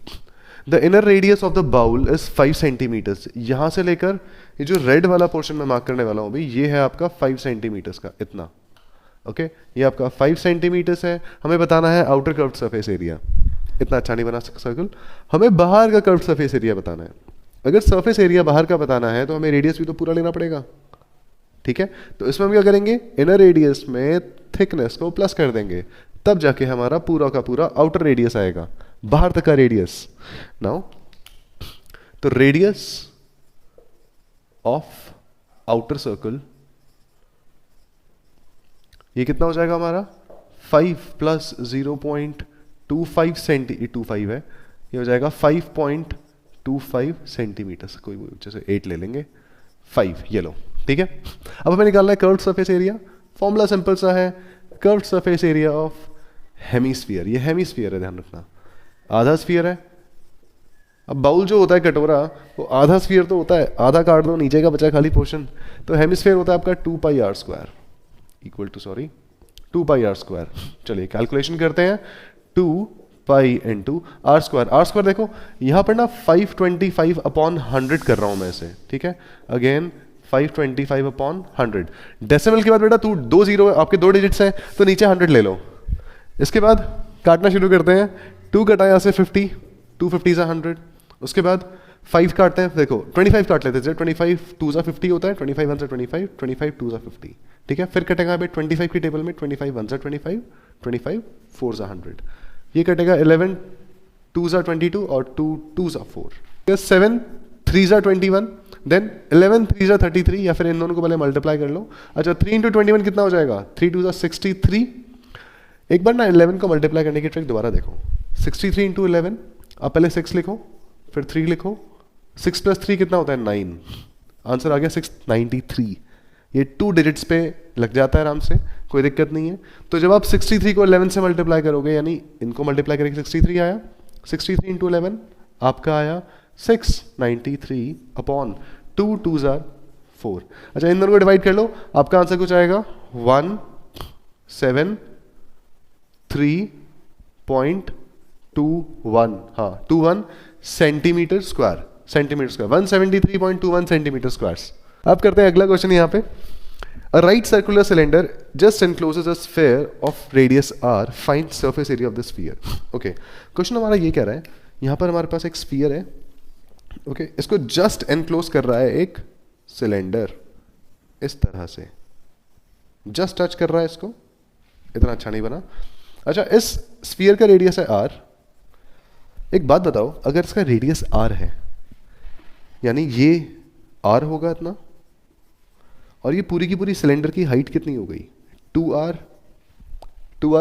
The inner radius of the bowl is 5 centimetres. यहाँ से लेकर ये जो रेड वाला पोर्शन मैं मार्क करने वाला हूँ भाई, ये है आपका 5 सेंटीमीटर्स का, इतना। ओके ये आपका 5 सेंटीमीटर्स है। हमें बताना है आउटर कर्व्ड सरफेस एरिया। इतना अच्छा नहीं बना सर्कल, हमें बाहर का कर्व्ड सरफेस एरिया बताना है। अगर सरफेस एरिया बाहर का बताना है तो हमें रेडियस भी तो पूरा लेना पड़ेगा, ठीक है। तो इसमें हम क्या करेंगे, इनर रेडियस में थिकनेस को प्लस कर देंगे, तब जाके हमारा पूरा का पूरा आउटर रेडियस आएगा, बाहर तक का रेडियस। नाउ तो रेडियस ऑफ आउटर सर्कल ये कितना हो जाएगा हमारा 5 प्लस 0.25 25 है, ये हो जाएगा 5.25 सेंटीमीटर। कोई जैसे 8 ले लेंगे, 5 ये लो, ठीक है। अब हमें निकालना है curved surface area. Formula simple सा है, curved surface area of hemisphere. ये हेमीस्फीयर है, ध्यान रखना, आधा स्फीयर है। अब बाउल जो होता है कटोरा, वो आधा स्फीयर तो होता है, आधा काट दो, नीचे का बचा खाली पोर्शन, तो हेमीस्फीयर होता है आपका 2πr² इक्वल टू 2πr²। चलिए कैलकुलेशन करते हैं, 2π इंटू r²। r² देखो यहाँ पर ना 525/100 कर रहा हूँ मैं इसे, ठीक है। अगेन 525/100। डेसिमल के बाद बेटा तू 2 जीरो आपके 2 डिजिट्स हैं, तो नीचे 100 ले लो। इसके बाद काटना शुरू करते हैं। 2 कटा यहाँ से 50, 250 से 100। उसके बाद 5 काटते हैं, देखो 25 काट लेते हैं, 25 2 सा 50 होता है, 25 1 से 25, 25 2 सा 50, ठीक है। फिर कटेगा भाई 25 की टेबल में 25 1 से 25, 25 4 से 100। ये कटेगा 11 2 सा 22 और 2 2 सा 4, 7 3 सा 21, देन 11 3 सा 33, या फिर इन दोनों को पहले मल्टीप्लाई कर लो। अच्छा 3 इंटू 21 कितना हो जाएगा, 3 2 सा 63। एक बार ना 11 को मल्टीप्लाई करने की ट्रिक दोबारा देखो, 63 इंटू 11, आप पहले 6 लिखो फिर 3 लिखो, 6 प्लस 3 कितना होता है 9, आंसर आ गया 693। ये 2 डिजिट्स पे लग जाता है आराम से, कोई दिक्कत नहीं है। तो जब आप 63 को 11 से मल्टीप्लाई करोगे, यानी इनको मल्टीप्लाई करेंगे, 63 आया, 63 इंटू 11 आपका आया 693/2 2 जार 4। अच्छा इन दोनों को डिवाइड कर लो, आपका आंसर कुछ आएगा 173.21, हाँ 21 सेंटीमीटर स्क्वायर, 173.21 सेंटीमीटर स्क्वायर। अब करते हैं अगला क्वेश्चन यहाँ पे। A right circular cylinder just encloses a sphere of radius r. Find surface area of the sphere. Okay. Question हमारा ये कह रहा है, यहाँ पर हमारे पास एक स्फीयर है, ओके इसको जस्ट एनक्लोज कर रहा है एक सिलेंडर, इस तरह से जस्ट टच कर रहा है इसको, इतना अच्छा नहीं बना। अच्छा इस स्फीयर का रेडियस है r। एक बात बताओ, अगर इसका रेडियस r है, यानी ये r होगा इतना, और ये पूरी की पूरी सिलेंडर की हाइट कितनी हो गई 2r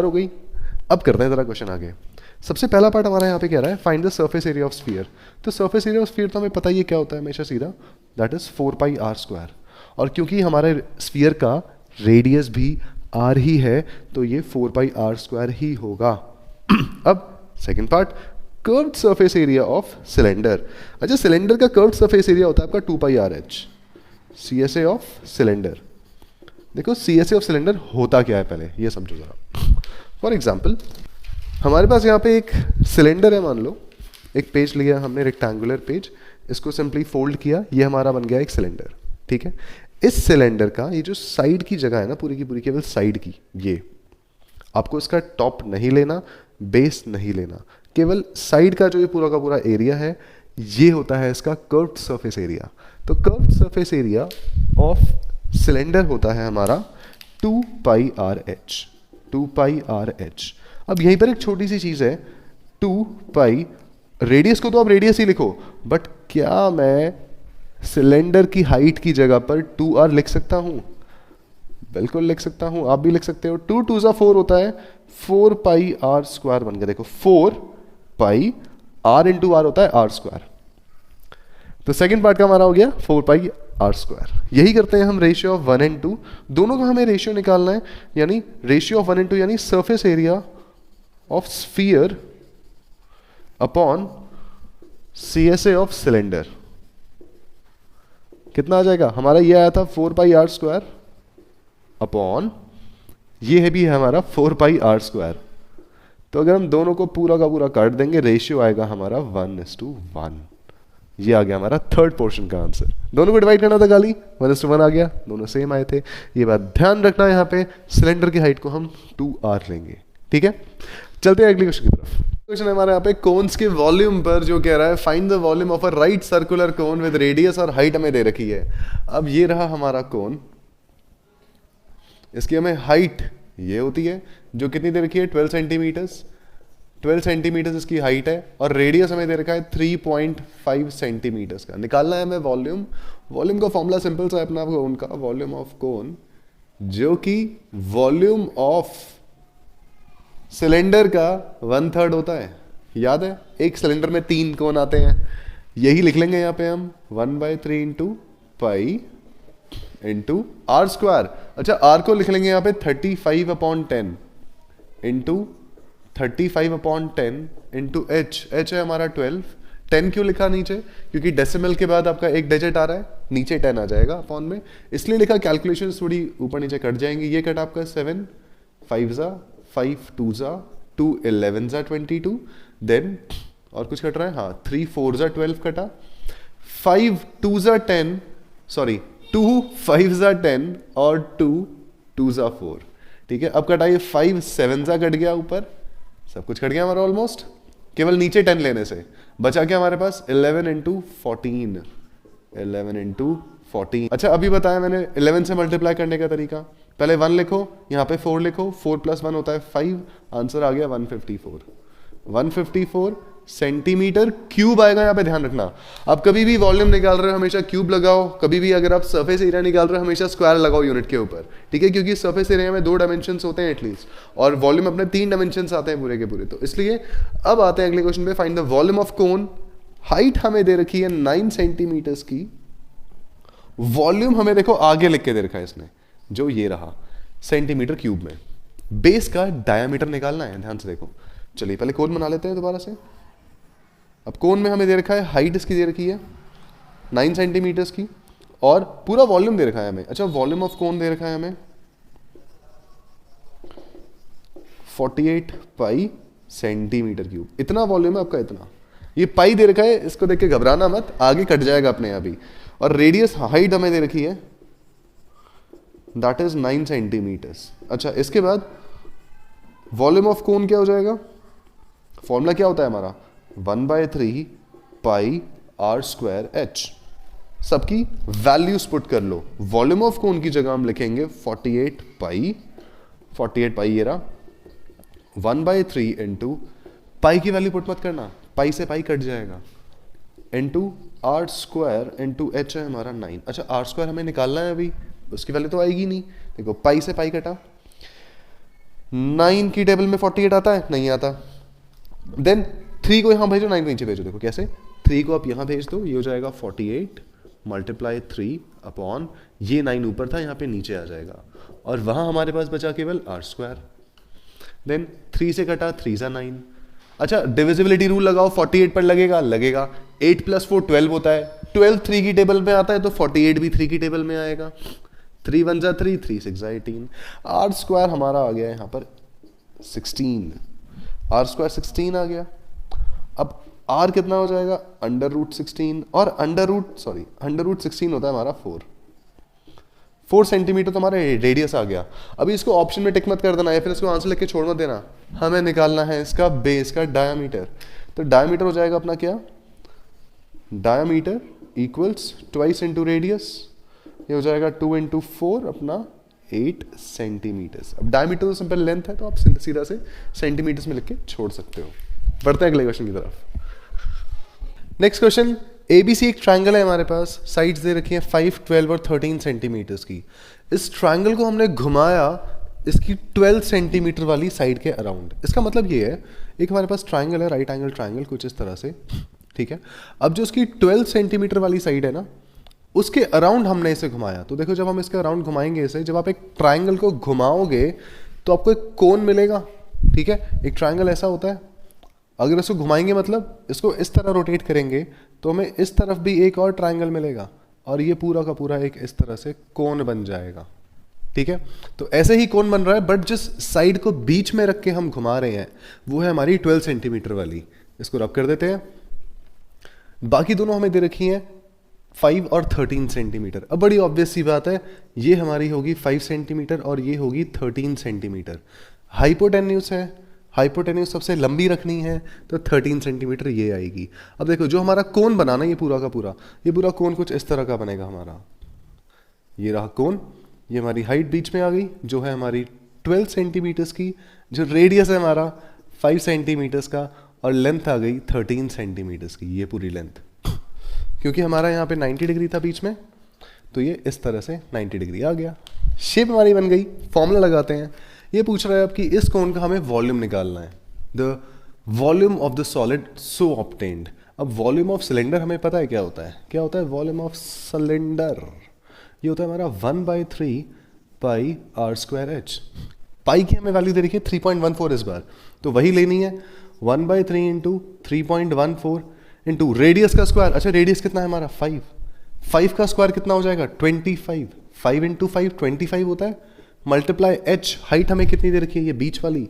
हो गई। अब करते हैं जरा क्वेश्चन आगे। सबसे पहला पार्ट हमारा यहाँ पे कह रहा है find the surface area of sphere. तो सरफेस एरिया ऑफ स्फीयर तो हमें पता ही है क्या होता है हमेशा सीधा, दैट इज 4πr²। और क्योंकि हमारे स्फीयर का रेडियस भी r ही है, तो ये 4πr² ही होगा। अब second part, curved surface area of cylinder. अच्छा सिलेंडर का कर्व्ड सरफेस एरिया होता है आपका 2πrh, CSA ऑफ सिलेंडर। देखो CSA ऑफ सिलेंडर होता क्या है पहले ये समझो जरा। फॉर एग्जाम्पल हमारे पास यहाँ पे एक सिलेंडर है, मान लो एक पेज लिया हमने रेक्टेंगुलर पेज, इसको सिंपली फोल्ड किया, ये हमारा बन गया एक सिलेंडर, ठीक है। इस सिलेंडर का ये जो साइड की जगह है ना, पूरी की पूरी केवल साइड की, ये आपको इसका टॉप नहीं लेना, बेस नहीं लेना, केवल साइड का जो ये पूरा का पूरा एरिया है, ये होता है इसका कर्व्ड सरफेस एरिया। तो curved surface area of cylinder होता है हमारा 2πrh। अब यहीं पर एक छोटी सी चीज है, 2π रेडियस को तो आप रेडियस ही लिखो, बट क्या मैं सिलेंडर की हाइट की जगह पर 2r लिख सकता हूं? बिल्कुल लिख सकता हूं, आप भी लिख सकते हो। 2 2 4 होता है, 4 पाई आर स्क्वायर बन गया। देखो 4 पाई आर इंटू आर होता है आर स्क्वायर। तो सेकंड पार्ट का हमारा हो गया 4 पाई आर स्क्वायर। यही करते हैं हम रेशियो ऑफ 1 and 2, दोनों का हमें रेशियो निकालना है, यानी रेशियो ऑफ 1 and 2 यानी surface area of sphere upon CSA of cylinder. कितना आ जाएगा हमारा? ये आया था 4 पाई आर स्क्वायर अपॉन ये है भी है हमारा 4 पाई आर स्क्वायर। तो अगर हम दोनों को पूरा का पूरा काट देंगे, रेशियो आएगा हमारा 1:1। ये आ गया हमारा थर्ड पोर्शन का आंसर। दोनों को डिवाइड करना था खाली, 1:1 आ गया, दोनों सेम आए थे। ये बात ध्यान रखना, यहाँ पे सिलेंडर की हाइट को हम 2r लेंगे। ठीक है, चलते हैं अगले क्वेश्चन की तरफ। क्वेश्चन है हमारे यहाँ पे कोन्स के वॉल्यूम पर, जो कह रहा है find the volume of a right circular cone with radius और हाइट हमें दे रखी है। अब ये रहा हमारा कोन, इसकी हमें हाइट ये होती है जो कितनी दे रखी है, 12 सेंटीमीटर्स। 12 सेंटीमीटर्स इसकी हाइट है और रेडियस हमें दे रखा है 3.5 सेंटीमीटर्स का। निकालना है हमें वॉल्यूम। वॉल्यूम का फॉर्मूला सिंपल सा है अपना कोन का, वॉल्यूम ऑफ कोन जो कि वॉल्यूम ऑफ सिलेंडर का 1/3 होता है। याद है, एक सिलेंडर में 3 कोन आते हैं, यही लिख लेंगे यहाँ पे हम 1/3 into pi into r square. अच्छा, आर को लिख लेंगे यहाँ पे 35/10 इंटू 35/10 इंटू एच है हमारा 12। 10 क्यों लिखा नीचे? क्योंकि डेसिमल के बाद आपका एक डिजिट आ रहा है, नीचे 10 आ जाएगा अपॉन में, इसलिए लिखा। कैलकुलेशन थोड़ी ऊपर नीचे कट जाएंगी। ये कट आपका 7 5 ज़ा 5 2 ज़ा 2 11 ज़ा 22, देन और कुछ कट रहा है, हाँ 3 4 ज़ा 12 कटा, 5 2 ज़ा 10, सॉरी 2 5 ज़ा 10 और 2 2 ज़ा 4। ठीक है, अब कटाइए 5 7 ज़ा कट गया, ऊपर सब कुछ कट गया हमारा ऑलमोस्ट, केवल नीचे 10 लेने से बचा क्या हमारे पास 11 इंटू 14। 11 इंटू 14। अच्छा, अभी बताया मैंने 11 से मल्टीप्लाई करने का तरीका। पहले 1 लिखो, यहाँ पे 4 लिखो, 4 + 1 होता है 5, आंसर आ गया 154। 154 सेंटीमीटर क्यूब आएगा, यहाँ पे ध्यान रखना। आप कभी भी वॉल्यूम निकाल रहे हो हमेशा क्यूब लगाओ, कभी भी अगर आप सरफेस एरिया निकाल रहे हो हमेशा स्क्वायर लगाओ यूनिट के ऊपर। ठीक है, क्योंकि सरफेस एरिया में 2 डायमेंशंस होते हैं एटलीस्ट, और वॉल्यूम अपने 3 डायमेंशंस आते हैं पूरे के पूरे। तो इसलिए अब आते हैं अगले क्वेश्चन पे। Find the volume of cone. Height हमें दे रखी है 9 सेंटीमीटर्स की, वॉल्यूम हमें देखो आगे लिख के दे रखा है इसने, जो ये रहा सेंटीमीटर क्यूब में। बेस का डायमीटर निकालना है, ध्यान से देखो। चलिए पहले कोन बना लेते हैं दोबारा से। अब कोन में हमें दे रखा है, हाइट इसकी दे रखी है 9 सेंटीमीटर्स की, और पूरा वॉल्यूम दे रखा है हमें। अच्छा, वॉल्यूम ऑफ कोन दे रखा है हमें 48 पाई सेंटीमीटर क्यूब। इतना वॉल्यूम है आपका, इतना। ये पाई दे रखा है, इसको देख के घबराना मत, आगे कट जाएगा अपने आप ही। और रेडियस हाइट हमें दे रखी है, दैट इज 9 सेंटीमीटर्स। अच्छा, इसके बाद वॉल्यूम ऑफ कोन क्या हो जाएगा? फॉर्मूला क्या होता है हमारा? 1/3 पाई आर स्क्वायर एच। सबकी वैल्यूज पुट कर लो। वॉल्यूम ऑफ कोन की जगह हम लिखेंगे 48 पाई ये रहा, 1/3 इंटू पाई की वैल्यू पुट मत करना, पाई से पाई कट जाएगा, into r square into h है हमारा 9। अच्छा, आर स्क्वायर हमें निकालना है अभी, उसकी वैल्यू तो आएगी नहीं। देखो पाई से पाई कटा, 9 की टेबल में 48 आता है? नहीं आता। देन 3 को यहां भेजो, 9 को नीचे भेजो। देखो कैसे, 3 को आप यहां भेज दो, ये हो जाएगा 48 × 3 अपॉन ये 9 ऊपर था, यहाँ पे नीचे आ जाएगा, और वहां हमारे पास बचा केवल आर स्क्वायर। देन 3 से कटा, 3 × 9। अच्छा, डिविजिबिलिटी रूल लगाओ, 48 पर लगेगा 8 + 4 12 होता है। 12 3 की टेबल में आता है, तो 48 भी 3 की टेबल में आएगा। 3 1 × 3, 3 6 × 18। आर स्क्वायर हमारा आ गया यहाँ पर 16। आर स्क्वायर 16 आ गया। अब आर कितना हो जाएगा? √16, और √16 होता है हमारा 4 सेंटीमीटर। तो हमारा रेडियस आ गया। अभी इसको ऑप्शन में टिक मत कर देना, या फिर इसको आंसर लिख के छोड़ मत देना। हमें निकालना है इसका बेस का डायमीटर। तो डायमीटर हो जाएगा अपना क्या? Diameter equals twice into radius, ये हो जाएगा 2 × 4 अपना 8 सेंटीमीटर्स। अब डायमीटर तो सिंपल लेंथ है, तो आप सीधा से सेंटीमीटर्स में लिख के छोड़ सकते हो। बढ़ते हैं अगले क्वेश्चन की तरफ। नेक्स्ट क्वेश्चन, एबीसी एक ट्रायंगल है हमारे पास, साइड्स दे रखी हैं 5, 12 और 13 सेंटीमीटर्स की। इस ट्रायंगल को हमने घुमाया इसकी 12 सेंटीमीटर वाली साइड के अराउंड। इसका मतलब ये है, एक हमारे पास ट्रायंगल है, राइट एंगल ट्रायंगल कुछ इस तरह से, ठीक है। अब जो उसकी 12 सेंटीमीटर वाली साइड है ना, उसके अराउंड हमने इसे घुमाया। तो देखो, जब हम इसके अराउंड घुमाएंगे इसे, जब आप एक ट्रायंगल को घुमाओगे तो आपको एक कोन मिलेगा, ठीक है। एक ट्रायंगल ऐसा होता है, अगर इसको घुमाएंगे मतलब इसको इस तरह रोटेट करेंगे तो हमें इस तरफ भी एक और ट्रायंगल मिलेगा, और ये पूरा का पूरा एक इस तरह से कोन बन जाएगा, ठीक है। तो ऐसे ही कोन बन रहा है, बट जिस साइड को बीच में रख के हम घुमा रहे हैं वो है हमारी 12 सेंटीमीटर वाली। इसको रब कर देते हैं। बाकी दोनों हमें दे रखी हैं 5 और 13 सेंटीमीटर। अब बड़ी ऑब्वियस सी बात है, ये हमारी होगी 5 सेंटीमीटर और ये होगी 13 सेंटीमीटर। हाइपोटेन्यूस है, हाइपोटेन्यूस सबसे लंबी रखनी है, तो 13 सेंटीमीटर ये आएगी। अब देखो, जो हमारा कोन बनाना, ये पूरा का पूरा, ये पूरा कोन कुछ इस तरह का बनेगा हमारा। ये रहा कोन, ये हमारी हाइट बीच में आ गई जो है हमारी 12 सेंटीमीटर्स की, जो रेडियस है हमारा 5 सेंटीमीटर्स का, और लेंथ आ गई 13 सेंटीमीटर्स की, ये पूरी लेंथ। क्योंकि हमारा यहाँ पे 90 डिग्री था बीच में, तो ये इस तरह से 90 डिग्री आ गया। शेप हमारी बन गई। फॉर्मूला लगाते हैं। ये पूछ रहा है अब कि इस कोन का हमें वॉल्यूम निकालना है, the volume of the solid so obtained. अब वॉल्यूम ऑफ सिलेंडर हमें पता है क्या होता है, क्या होता है वॉल्यूम ऑफ सिलेंडर, ये होता है हमारा 1/3 पाई r²h। पाई की हमें वैल्यू दे रखी है 3.14 इस बार, तो वही लेनी है 1/3 इंटू 3.14 इंटू रेडियस का स्क्वायर। अच्छा, रेडियस कितना है हमारा 5, 5 का स्क्वायर कितना हो जाएगा 25, 5 इंटू 5 25 होता है, मल्टीप्लाई h। हाइट हमें कितनी दे रखी है, ये बीच वाली,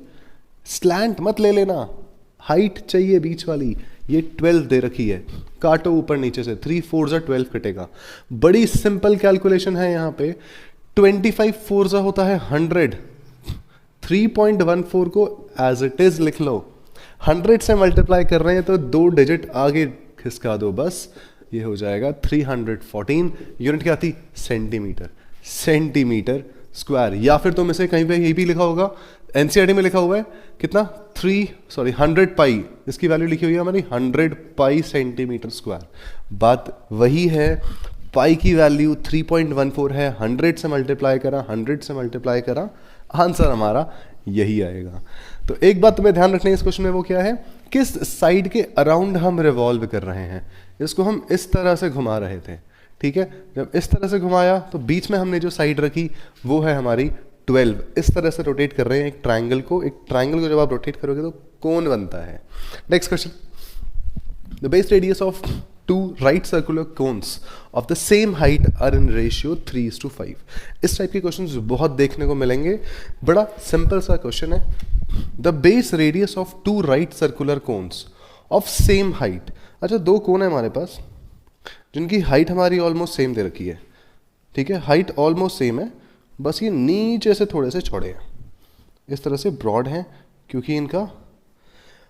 स्लैंट मत ले लेना, हाइट चाहिए बीच वाली, ये 12 दे रखी है। काटो ऊपर नीचे से, 3 4 12 कटेगा। बड़ी सिंपल कैलकुलेशन है यहाँ पे। 25 4 होता है 100, 3.14 को एज इट इज लिख लो। 100 से मल्टीप्लाई कर रहे हैं तो 2 डिजिट आगे खिसका दो बस, ये हो जाएगा 314। यूनिट क्या थी, सेंटीमीटर, सेंटीमीटर स्क्वायर। या फिर तुम इसे कहीं पे ये भी लिखा होगा, एनसीईआरटी में लिखा हुआ है कितना 100 पाई, इसकी वैल्यू लिखी हुई है हमारी 100 पाई सेंटीमीटर स्क्वायर। बात वही है, पाई की वैल्यू 3.14 है, 100 से मल्टीप्लाई करा, 100 से मल्टीप्लाई करा, आंसर हमारा यही आएगा। तो एक बात तुम्हें ध्यान रखनी है इस क्वेश्चन में, वो क्या है, किस साइड के अराउंड हम रिवॉल्व कर रहे हैं। इसको हम इस तरह से घुमा रहे थे, ठीक है। जब इस तरह से घुमाया तो बीच में हमने जो साइड रखी वो है हमारी 12। इस तरह से रोटेट कर रहे हैं एक ट्रायंगल को। एक ट्रायंगल को जब आप रोटेट करोगे तो कोन बनता है। Next question, the base radius of 2 right circular cones of the same height are in ratio 3:5। इस टाइप के क्वेश्चंस बहुत देखने को मिलेंगे। बड़ा सिंपल सा क्वेश्चन है, the base radius of 2 right circular cones of same height. अच्छा, 2 कोन है हमारे पास जिनकी हाइट हमारी ऑलमोस्ट सेम दे रखी है, ठीक है, हाइट ऑलमोस्ट सेम है, बस ये नीचे से थोड़े से चौड़े हैं, इस तरह से ब्रॉड हैं, क्योंकि इनका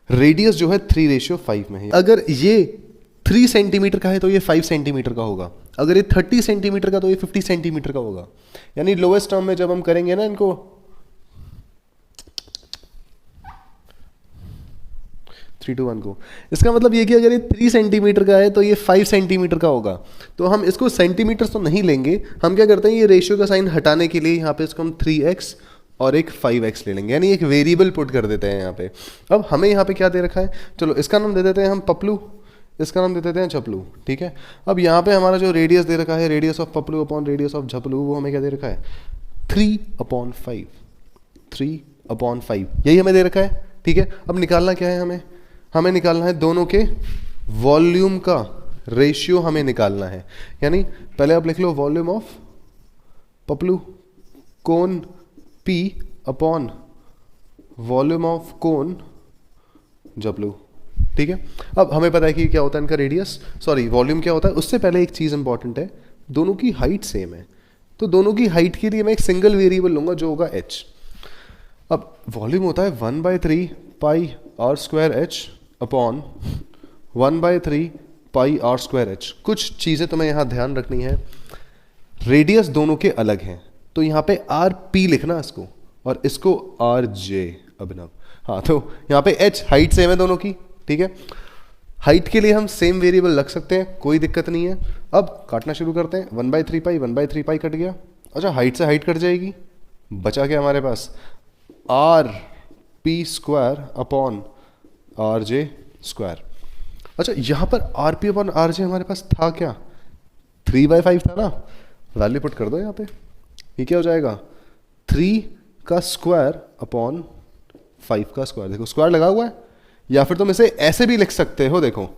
रेडियस जो है 3:5 में है। अगर ये 3 सेंटीमीटर का है तो ये 5 सेंटीमीटर का होगा, अगर ये 30 सेंटीमीटर का तो ये 50 सेंटीमीटर का होगा। यानी लोएस्ट टर्म में जब हम करेंगे ना इनको, 3 to 1 को, इसका मतलब ये कि अगर ये 3 सेंटीमीटर का है तो ये 5 सेंटीमीटर का होगा। तो हम इसको सेंटीमीटर तो नहीं लेंगे, हम क्या करते हैं, ये रेशियो का साइन हटाने के लिए यहाँ पे इसको हम 3x और एक 5x ले लेंगे, यानी एक वेरिएबल पुट कर देते हैं यहाँ पे। अब हमें यहाँ पे क्या दे रखा है, चलो इसका नाम दे देते हैं हम पपलू, इसका नाम दे देते हैं झपलू, ठीक है। अब यहाँ पे हमारा जो रेडियस दे रखा है, रेडियस ऑफ पपलू अपॉन रेडियस ऑफ झपलू, वो हमें क्या दे रखा है 3/5, 3/5, यही हमें दे रखा है, ठीक है। अब निकालना क्या है हमें, हमें निकालना है दोनों के वॉल्यूम का रेशियो हमें निकालना है। यानी पहले आप लिख लो वॉल्यूम ऑफ पपलू cone P upon volume of cone झपलू, ठीक है। अब हमें पता है कि क्या होता है इनका रेडियस, सॉरी वॉल्यूम क्या होता है। उससे पहले एक चीज़ इंपॉर्टेंट है, दोनों की हाइट सेम है, तो दोनों की हाइट के लिए मैं एक सिंगल वेरिएबल लूंगा जो होगा h। अब वॉल्यूम होता है 1/3 पाई r²h अपॉन 1/3 पाई r²h। कुछ चीज़ें तुम्हें यहाँ ध्यान रखनी है, रेडियस दोनों के अलग हैं, तो यहाँ पे rp लिखना इसको, और इसको rj अभिनव, हाँ। तो यहाँ पे h हाइट सेम है दोनों की, ठीक है। हाइट के लिए हम सेम वेरिएबल रख सकते हैं, कोई दिक्कत नहीं है। अब काटना शुरू करते हैं। 1/3 पाई 1/3 पाई कट गया। अच्छा, हाइट से हाइट कट जाएगी, बचा क्या हमारे पास, R P square upon R J square. अच्छा, यहाँ पर R P upon R J हमारे पास था क्या, 3/5 था ना, वैल्यू पुट कर दो यहाँ पे। ये क्या हो जाएगा, 3 का स्क्वायर अपॉन 5 का स्क्वायर। देखो स्क्वायर लगा हुआ है, या फिर तुम इसे ऐसे भी लिख सकते हो। देखो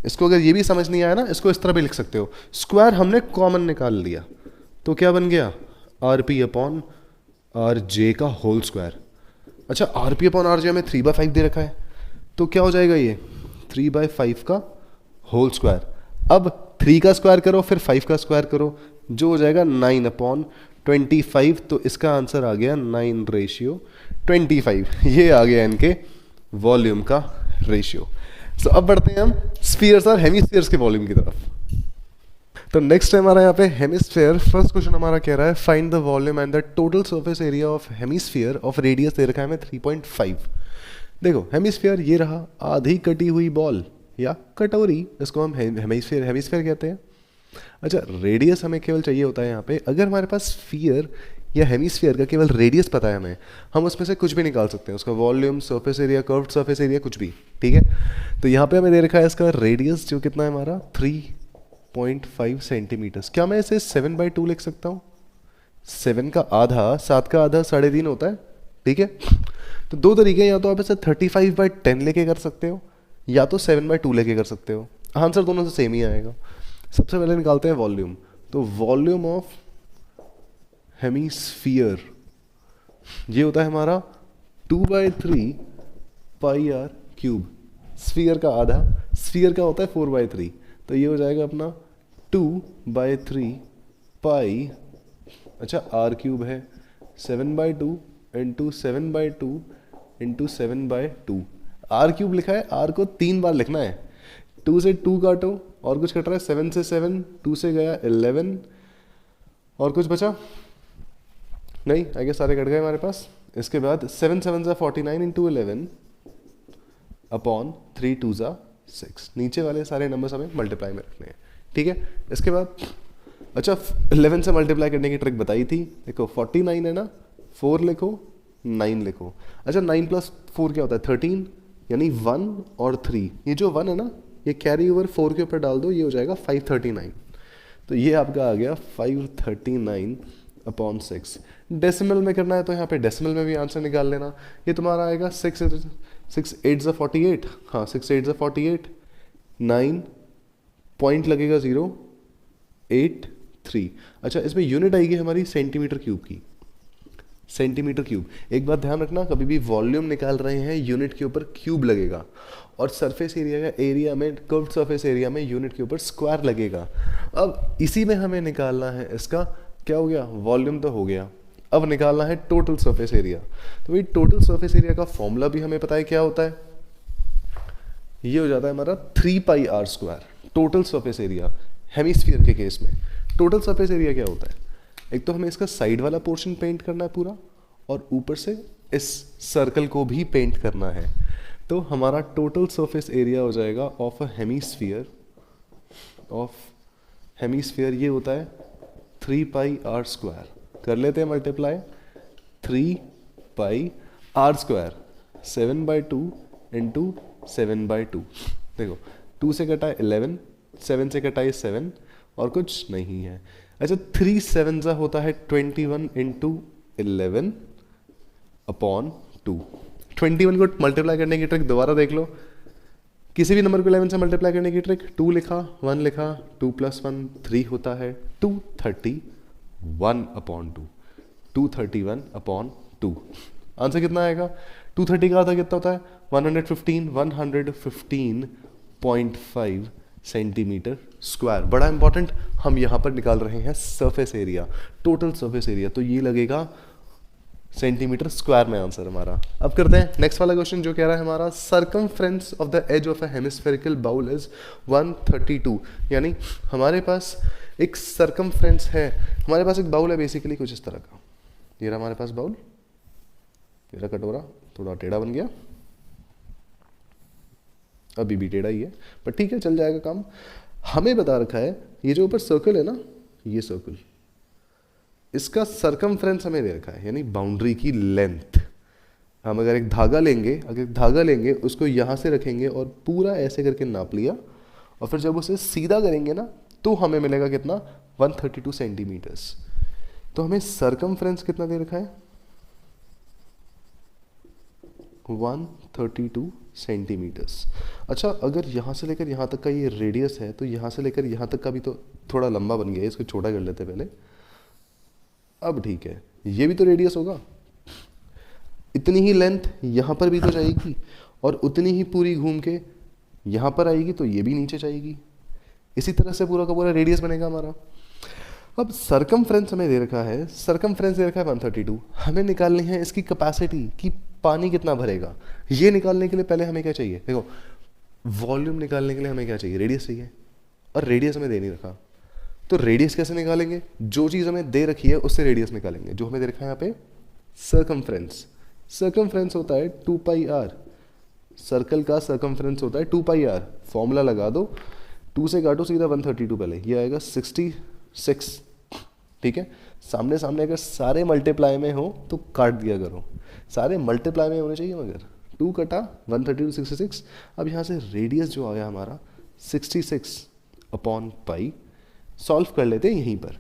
इसको अगर ये भी समझ नहीं आया ना, इसको इस तरह भी लिख सकते हो। स्क्वायर हमने कॉमन निकाल लिया, तो क्या बन गया, आर पी अपॉन आर जे का होल स्क्वायर। अच्छा, आर पी अपॉन आर जे हमें 3/5 दे रखा है, तो क्या हो जाएगा ये 3/5 का होल स्क्वायर। अब 3 का स्क्वायर करो, फिर 5 का स्क्वायर करो, जो हो जाएगा 9/25। तो इसका आंसर आ गया 9/25। ये आ गया इनके वॉल्यूम का रेशियो। सो अब बढ़ते हैं हम स्फीयर्स और हेमिस्फीयर्स के वॉल्यूम की तरफ। तो नेक्स्ट है हमारा यहाँ पे हेमिस्फीयर। फर्स्ट क्वेश्चन हमारा कह रहा है find the volume and the total surface area of hemisphere of radius दे रखा है हमें 3.5। देखो हेमिस्फीयर ये रहा, आधी कटी हुई बॉल या कटोरी, इसको हम हेमिस्फीयर कहते हैं। अच्छा, रेडियस हमें केवल चाहिए होता है यहाँ पे, अगर हमारे पास स्फीयर या हेमिस्फीयर का केवल रेडियस पता है हमें, हम उसमें से कुछ भी निकाल सकते हैं, उसका volume, surface area, curved surface area, कुछ भी। ठीक है, तो यहाँ पे हमें दे रखा है इसका रेडियस जो कितना है हमारा 3.5 सेंटीमीटर्स। क्या मैं इसे 7/2 लिख सकता हूँ? 7 का आधा, 7 का आधा 3.5 होता है। ठीक है, तो दो तरीके हैं, या तो आप इसे 35/10 लेके कर सकते हो, या तो 7/2 लेके कर सकते हो। आंसर दोनों से सेम ही आएगा। सबसे पहले निकालते हैं वॉल्यूम। तो वॉल्यूम ऑफ हेमिस्फीयर ये होता है हमारा 2/3 पाई आर क्यूब। स्फीयर का आधा, स्फीयर का होता है 4/3, तो ये हो जाएगा अपना 2/3 पाई, अच्छा आर क्यूब है 7/2 इंटू 7/2 इंटू 7/2। आर क्यूब लिखा है, आर को 3 बार लिखना है। 2 से 2 काटो, और कुछ कट रहा है, 7 से 7, 2 से गया 11, और कुछ बचा नहीं, आई गेस सारे कट गए हमारे पास। इसके बाद 7 7 ज़ा 49 इंटू 11 अपॉन 3 2 ज़ा 6। नीचे वाले सारे नंबर्स हमें मल्टीप्लाई में रखने हैं। ठीक है, इसके बाद अच्छा 11 से मल्टीप्लाई करने की ट्रिक बताई थी। देखो 49 है ना, 4 लिखो 9 लिखो। अच्छा 9 + 4 क्या होता है 13, यानी 1 और 3। ये जो 1 है ना, ये कैरी ओवर 4 के ऊपर डाल दो, ये हो जाएगा 539। तो ये आपका आ गया 539/6। डेसिमल में करना है तो यहाँ पे डेसिमल में भी आंसर निकाल लेना। ये तुम्हारा आएगा 6 8 ज़ा 48, हाँ 6 8 ज़ा 48, 9 पॉइंट लगेगा 0 8 3। अच्छा, इसमें यूनिट आएगी हमारी सेंटीमीटर क्यूब की, सेंटीमीटर क्यूब। एक बात ध्यान रखना, कभी भी वॉल्यूम निकाल रहे हैं यूनिट के ऊपर क्यूब लगेगा, और सरफेस एरिया का एरिया में, कर्व्ड सरफेस एरिया में यूनिट के ऊपर स्क्वायर लगेगा। अब इसी में हमें निकालना है इसका क्या हो गया, वॉल्यूम तो हो गया, अब निकालना है टोटल सरफेस एरिया। तो भाई टोटल सरफेस एरिया का फॉर्मूला भी हमें पता है क्या होता है, ये हो जाता है हमारा 3πr²। Total surface area hemisphere के केस में टोटल सरफेस एरिया क्या होता है, एक तो हमें इसका साइड वाला पोर्शन पेंट करना है पूरा, और ऊपर से इस सर्कल को भी पेंट करना है। तो हमारा टोटल सरफेस एरिया हो जाएगा ऑफ अ हेमिस्फीयर, ये होता है 3πr²। कर लेते हैं मल्टीप्लाई, 3πr², 7/2 इंटू 7/2। देखो 2 से कटा है 11, 7 से कटा है 7, और कुछ नहीं है। अच्छा 3 7 ज़ा होता है 21 इंटू 11 अपॉन 2। 21 को मल्टीप्लाई करने की ट्रिक दोबारा देख लो, किसी भी नंबर को 11 से मल्टीप्लाई करने की ट्रिक, 2 लिखा 1 लिखा, 2 + 1 3 होता है 231/2, 231/2। आंसर कितना आएगा, 230 का आधा कितना होता है 115, 115.5 सेंटीमीटर स्क्वायर। बड़ा इंपॉर्टेंट, हम यहाँ पर निकाल रहे हैं surface area, total surface area, तो ये लगेगा सेंटीमीटर स्क्वायर में आंसर हमारा। अब करते हैं नेक्स्ट वाला क्वेश्चन, जो कह रहा है हमारा circumference of the edge of a hemispherical bowl is 132। यानी हमारे पास एक सरकमफ्रेंस है, हमारे पास एक बाउल है बेसिकली कुछ इस तरह का। ये रहा हमारे पास बाउल, मेरा कटोरा थोड़ा टेढ़ा बन गया, अभी भी टेढ़ा ही है, पर ठीक है, चल जाएगा काम। हमें बता रखा है ये जो ऊपर सर्कल है ना, ये सर्कल, इसका सरकमफ्रेंस हमें दे रखा है, यानी बाउंड्री की लेंथ। हम अगर एक धागा लेंगे, उसको यहाँ से रखेंगे और पूरा ऐसे करके नाप लिया, और फिर जब उसे सीधा करेंगे ना, तो हमें मिलेगा कितना, 132 सेंटीमीटर्स। तो हमें सरकमफ्रेंस कितना दे रखा है, 132 सेंटीमीटर्स। अच्छा, अगर यहाँ से लेकर यहाँ तक का ये रेडियस है, तो यहाँ से लेकर यहाँ तक का भी तो थोड़ा लंबा बन गया है, इसको छोटा कर लेते हैं पहले। अब ठीक है, ये भी तो रेडियस होगा, इतनी ही लेंथ यहाँ पर भी तो जाएगी, और उतनी ही पूरी घूम के यहाँ पर आएगी, तो ये भी नीचे जाएगी। इसी तरह से पूरा का पूरा रेडियस बनेगा हमारा। अब सरकमफ्रेंस हमें दे रखा है, 132। हमें निकालनी है इसकी कैपेसिटी कि पानी कितना भरेगा। ये निकालने के लिए पहले हमें क्या चाहिए, देखो, वॉल्यूम निकालने के लिए हमें क्या चाहिए, रेडियस चाहिए, और रेडियस हमें दे नहीं रखा। तो रेडियस कैसे निकालेंगे, जो चीज़ हमें दे रखी है उससे रेडियस निकालेंगे। जो हमें दे रखा है यहाँ पे सरकमफ्रेंस होता है 2πr, सर्कल का सरकमफ्रेंस होता है 2πr। फॉर्मूला लगा दो, 2 से काटो सीधा 132, पहले ये आएगा 66। ठीक है, सामने सामने अगर सारे मल्टीप्लाई में हो तो काट दिया करो, सारे मल्टीप्लाई में होने चाहिए, मगर 2 कटा 132 66। अब यहाँ से रेडियस जो आया हमारा 66/π, सॉल्व कर लेते हैं यहीं पर।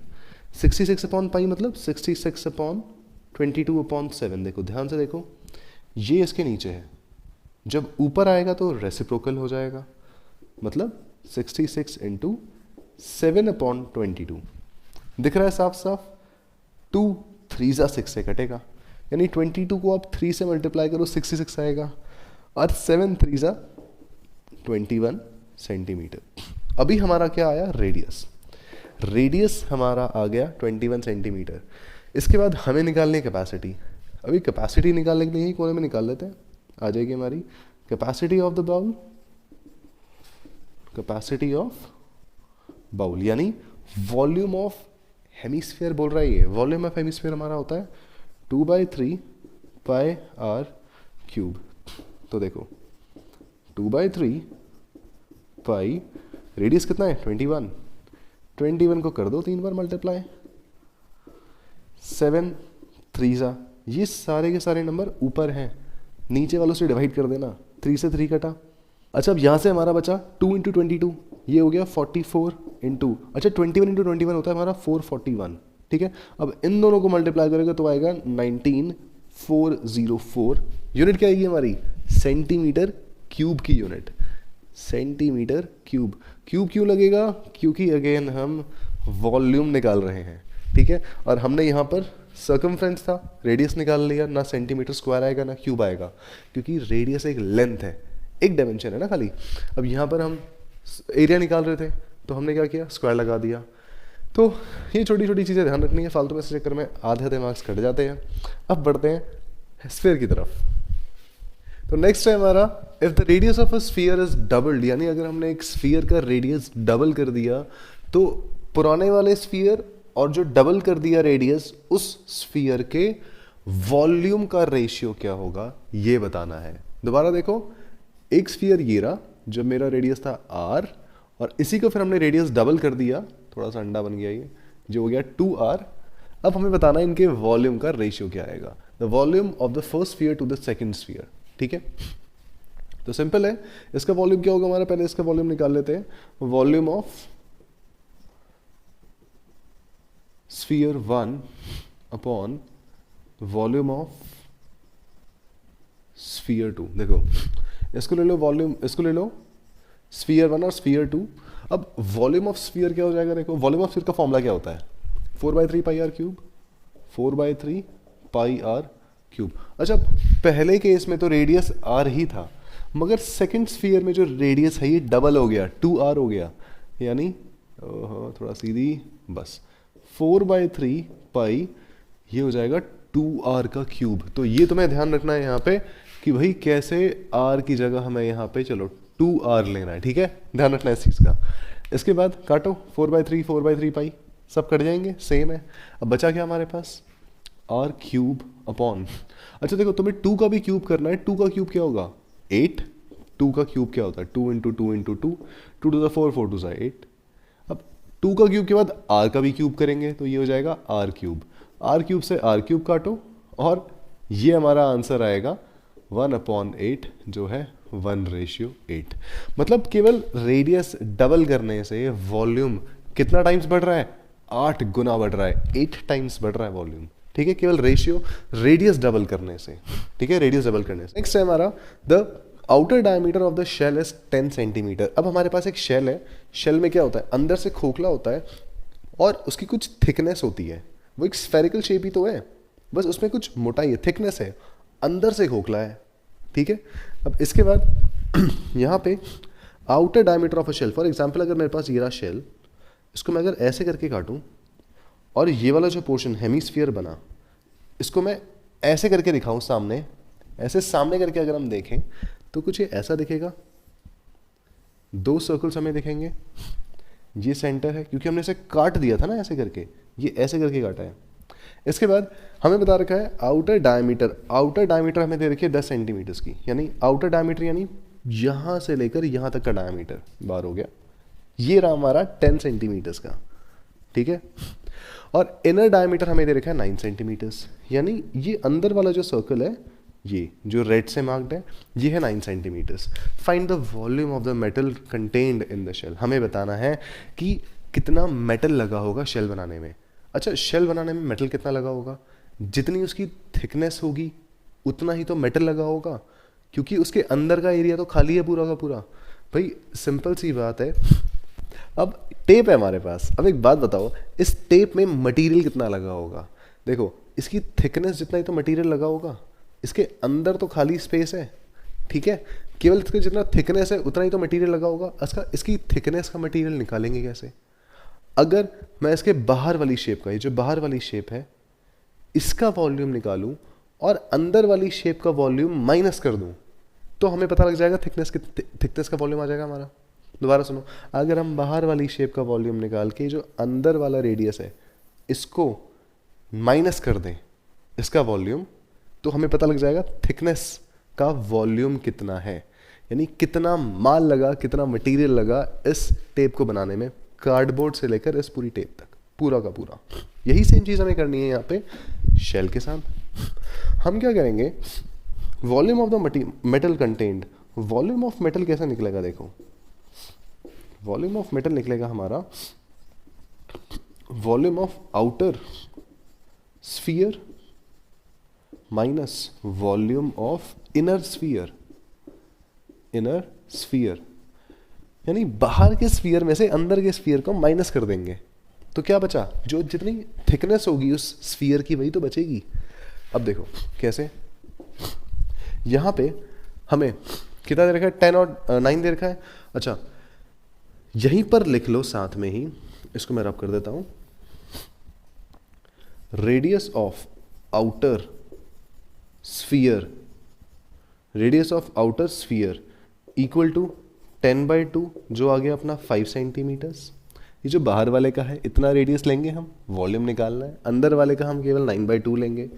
66/π मतलब 66/22/7। देखो ध्यान से देखो, ये इसके नीचे है, जब ऊपर आएगा तो रेसिप्रोकल हो जाएगा, मतलब 66 × 7/22। दिख रहा है साफ साफ, 2 3 6 से कटेगा, यानी 22 को आप 3 से मल्टीप्लाई करो 66 आएगा, और 7 3 21 सेंटीमीटर। अभी हमारा क्या आया, रेडियस हमारा आ गया 21 सेंटीमीटर। इसके बाद हमें निकालनी है कैपेसिटी। अभी कैपेसिटी निकालने के लिए ही कोने में निकाल लेते हैं, आ जाएगी हमारी capacity of the bowl. Capacity of bowl यानी वॉल्यूम ऑफ हेमिस्फीयर बोल रहा है ये। वॉल्यूम ऑफ हेमिस्फीयर हमारा होता है 2/3πr³। तो देखो 2/3π, रेडियस कितना है 21 को कर दो 3 बार मल्टीप्लाई, 7 3, ये सारे के सारे नंबर ऊपर हैं, नीचे वालों से डिवाइड कर देना, 3 से 3 कटा। अच्छा, अब यहाँ से हमारा बचा 2 × 22, ये हो गया 44 × अच्छा 21 × 21 होता है हमारा 441। ठीक है, अब इन दोनों को मल्टीप्लाई करेगा तो आएगा 19404। यूनिट क्या आएगी हमारी, सेंटीमीटर क्यूब की यूनिट। सेंटीमीटर क्यूब क्यों लगेगा, क्योंकि अगेन हम वॉल्यूम निकाल रहे हैं। ठीक है, और हमने यहाँ पर सर्कमफ्रेंस था, रेडियस निकाल लिया, ना सेंटीमीटर स्क्वायर आएगा ना क्यूब आएगा, क्योंकि रेडियस एक लेंथ है, एक डायमेंशन है ना खाली। अब यहाँ पर हम एरिया निकाल रहे थे, तो हमने क्या किया, स्क्वायर लगा दिया। तो ये छोटी छोटी चीज़ें ध्यान रखनी है, फालतू में इस चक्कर में आधे आधे मार्क्स कट जाते हैं। अब बढ़ते हैं स्फीयर की तरफ। तो नेक्स्ट है हमारा, if the radius of a sphere is doubled, यानी अगर हमने एक स्फीयर का रेडियस डबल कर दिया, तो पुराने वाले स्फीयर और जो डबल कर दिया रेडियस, उस स्फीयर के वॉल्यूम का रेशियो क्या होगा, ये बताना है। दोबारा देखो, एक स्फीयर ये रहा, जब मेरा रेडियस था r, और इसी को फिर हमने रेडियस डबल कर दिया, थोड़ा सा अंडा बन गया ये, जो हो गया 2r। अब हमें बताना है इनके वॉल्यूम का रेशियो क्या आएगा, the volume of the first sphere to the second sphere. ठीक है, तो सिंपल है, इसका वॉल्यूम क्या होगा हमारा, पहले इसका वॉल्यूम निकाल लेते हैं। Volume of sphere 1 upon volume of sphere 2। देखो इसको ले लो वॉल्यूम, इसको ले लो स्फीयर 1 और स्फीयर 2। अब वॉल्यूम ऑफ स्फीयर क्या हो जाएगा, देखो वॉल्यूम ऑफ स्फीयर का फॉर्मूला क्या होता है, 4/3πr³। 4/3πr³। अच्छा, पहले केस में तो रेडियस r ही था, मगर सेकंड स्फीयर में जो रेडियस है ये डबल हो गया, 2r हो गया, यानी थोड़ा सीधी बस 4/3π, ये हो जाएगा 2r का क्यूब। तो ये तुम्हें ध्यान रखना है यहाँ पे कि भाई कैसे r की जगह हमें यहाँ पे चलो 2r लेना है। ठीक है, ध्यान रखना है इस चीज़ का। इसके बाद काटो 4/3π, सब कट जाएंगे, सेम है। अब बचा क्या हमारे पास, r³ अपॉन, अच्छा देखो तुम्हें 2 का भी क्यूब करना है, 2 का क्यूब क्या होगा 8, 2 का क्यूब क्या होता है, 2 into two into two, 2 to the 4, 4 to the 8। अब 2 का क्यूब के बाद r का भी क्यूब करेंगे तो ये हो जाएगा r क्यूब। r क्यूब से r क्यूब काटो और ये हमारा आंसर आएगा 1/8 जो है 1:8। मतलब केवल रेडियस डबल करने से वॉल्यूम कितना टाइम्स बढ़ रहा है, 8 गुना बढ़ रहा है, 8 टाइम्स बढ़ रहा है वॉल्यूम। ठीक है, केवल रेशियो रेडियस डबल करने से। ठीक है, रेडियस डबल करने से। नेक्स्ट है हमारा the outer diameter of the shell is 10 centimetre. अब हमारे पास एक शेल है, शेल में क्या होता है, अंदर से खोखला होता है और उसकी कुछ थिकनेस होती है, वो एक स्फेरिकल शेप ही तो है, बस उसमें कुछ मोटाई है, थिकनेस है, अंदर से खोखला है। ठीक है, अब इसके बाद यहाँ पे outer diameter of a shell, for example अगर मेरे पास ये रहा शेल, इसको मैं अगर ऐसे करके काटूं और ये वाला जो पोर्शन हेमीस्फीयर बना, इसको मैं ऐसे करके दिखाऊं सामने, ऐसे सामने करके अगर हम देखें तो कुछ ये ऐसा दिखेगा, 2 सर्कल्स हमें दिखेंगे, ये सेंटर है क्योंकि हमने इसे काट दिया था ना ऐसे करके, ये ऐसे करके काटा है। इसके बाद हमें बता रखा है आउटर डायमीटर, आउटर डायमीटर हमें दे रखी है 10 सेंटीमीटर्स की, यानी आउटर डायमीटर यानी यहाँ से लेकर यहाँ तक का डायमीटर बार हो गया, ये रहा हमारा 10 सेंटीमीटर्स का। ठीक है, और इनर डायमीटर हमें दे रखा है 9 सेंटीमीटर्स, यानी ये अंदर वाला जो सर्कल है, ये जो रेड से मार्क्ड है, ये है 9 centimetres. Find the volume of the metal contained in the shell, हमें बताना है कि कितना मेटल लगा होगा शेल बनाने में। अच्छा, शेल बनाने में मेटल कितना लगा होगा, जितनी उसकी थिकनेस होगी उतना ही तो मेटल लगा होगा, क्योंकि उसके अंदर का एरिया तो खाली है पूरा का पूरा। भाई सिंपल सी बात है। अब टेप है हमारे पास, अब एक बात बताओ, इस टेप में मटेरियल कितना लगा होगा, देखो इसकी थिकनेस जितना ही तो मटेरियल लगा होगा, इसके अंदर तो खाली स्पेस है। ठीक है, केवल इसका जितना थिकनेस है उतना ही तो मटेरियल लगा होगा। इसकी थिकनेस का मटेरियल निकालेंगे कैसे, अगर मैं इसके बाहर वाली शेप का, ये जो बाहर वाली शेप है, इसका वॉल्यूम निकालूं और अंदर वाली शेप का वॉल्यूम माइनस कर दूं तो हमें पता लग जाएगा थिकनेस का वॉल्यूम आ जाएगा हमारा। दोबारा सुनो, अगर हम बाहर वाली शेप का वॉल्यूम निकाल के जो अंदर वाला रेडियस है इसको माइनस कर दें इसका वॉल्यूम, तो हमें पता लग जाएगा थिकनेस का वॉल्यूम कितना है, यानी कितना माल लगा, कितना मटेरियल लगा इस टेप को बनाने में, कार्डबोर्ड से लेकर इस पूरी टेप तक, पूरा का पूरा। यही सेम चीज़ हमें करनी है यहाँ पे शेल के साथ। हम क्या करेंगे, volume of the metal contained, volume of metal कैसा निकलेगा, देखो वॉल्यूम ऑफ मेटल निकलेगा हमारा volume of outer sphere minus volume of inner sphere, inner sphere यानी बाहर के स्फीयर में से अंदर के स्फीयर को माइनस कर देंगे तो क्या बचा, जो जितनी थिकनेस होगी उस स्फीयर की वही तो बचेगी। अब देखो कैसे, यहां पे हमें कितना दे रखा है, 10 और 9 दे रखा है। अच्छा, यहीं पर लिख लो साथ में ही, इसको मैं रब कर देता हूं, radius of outer sphere, radius of outer sphere equal to 10/2 जो आ गया अपना 5 सेंटीमीटर्स। ये जो बाहर वाले का है इतना रेडियस लेंगे हम, वॉल्यूम निकालना है, अंदर वाले का हम केवल 9/2 लेंगे।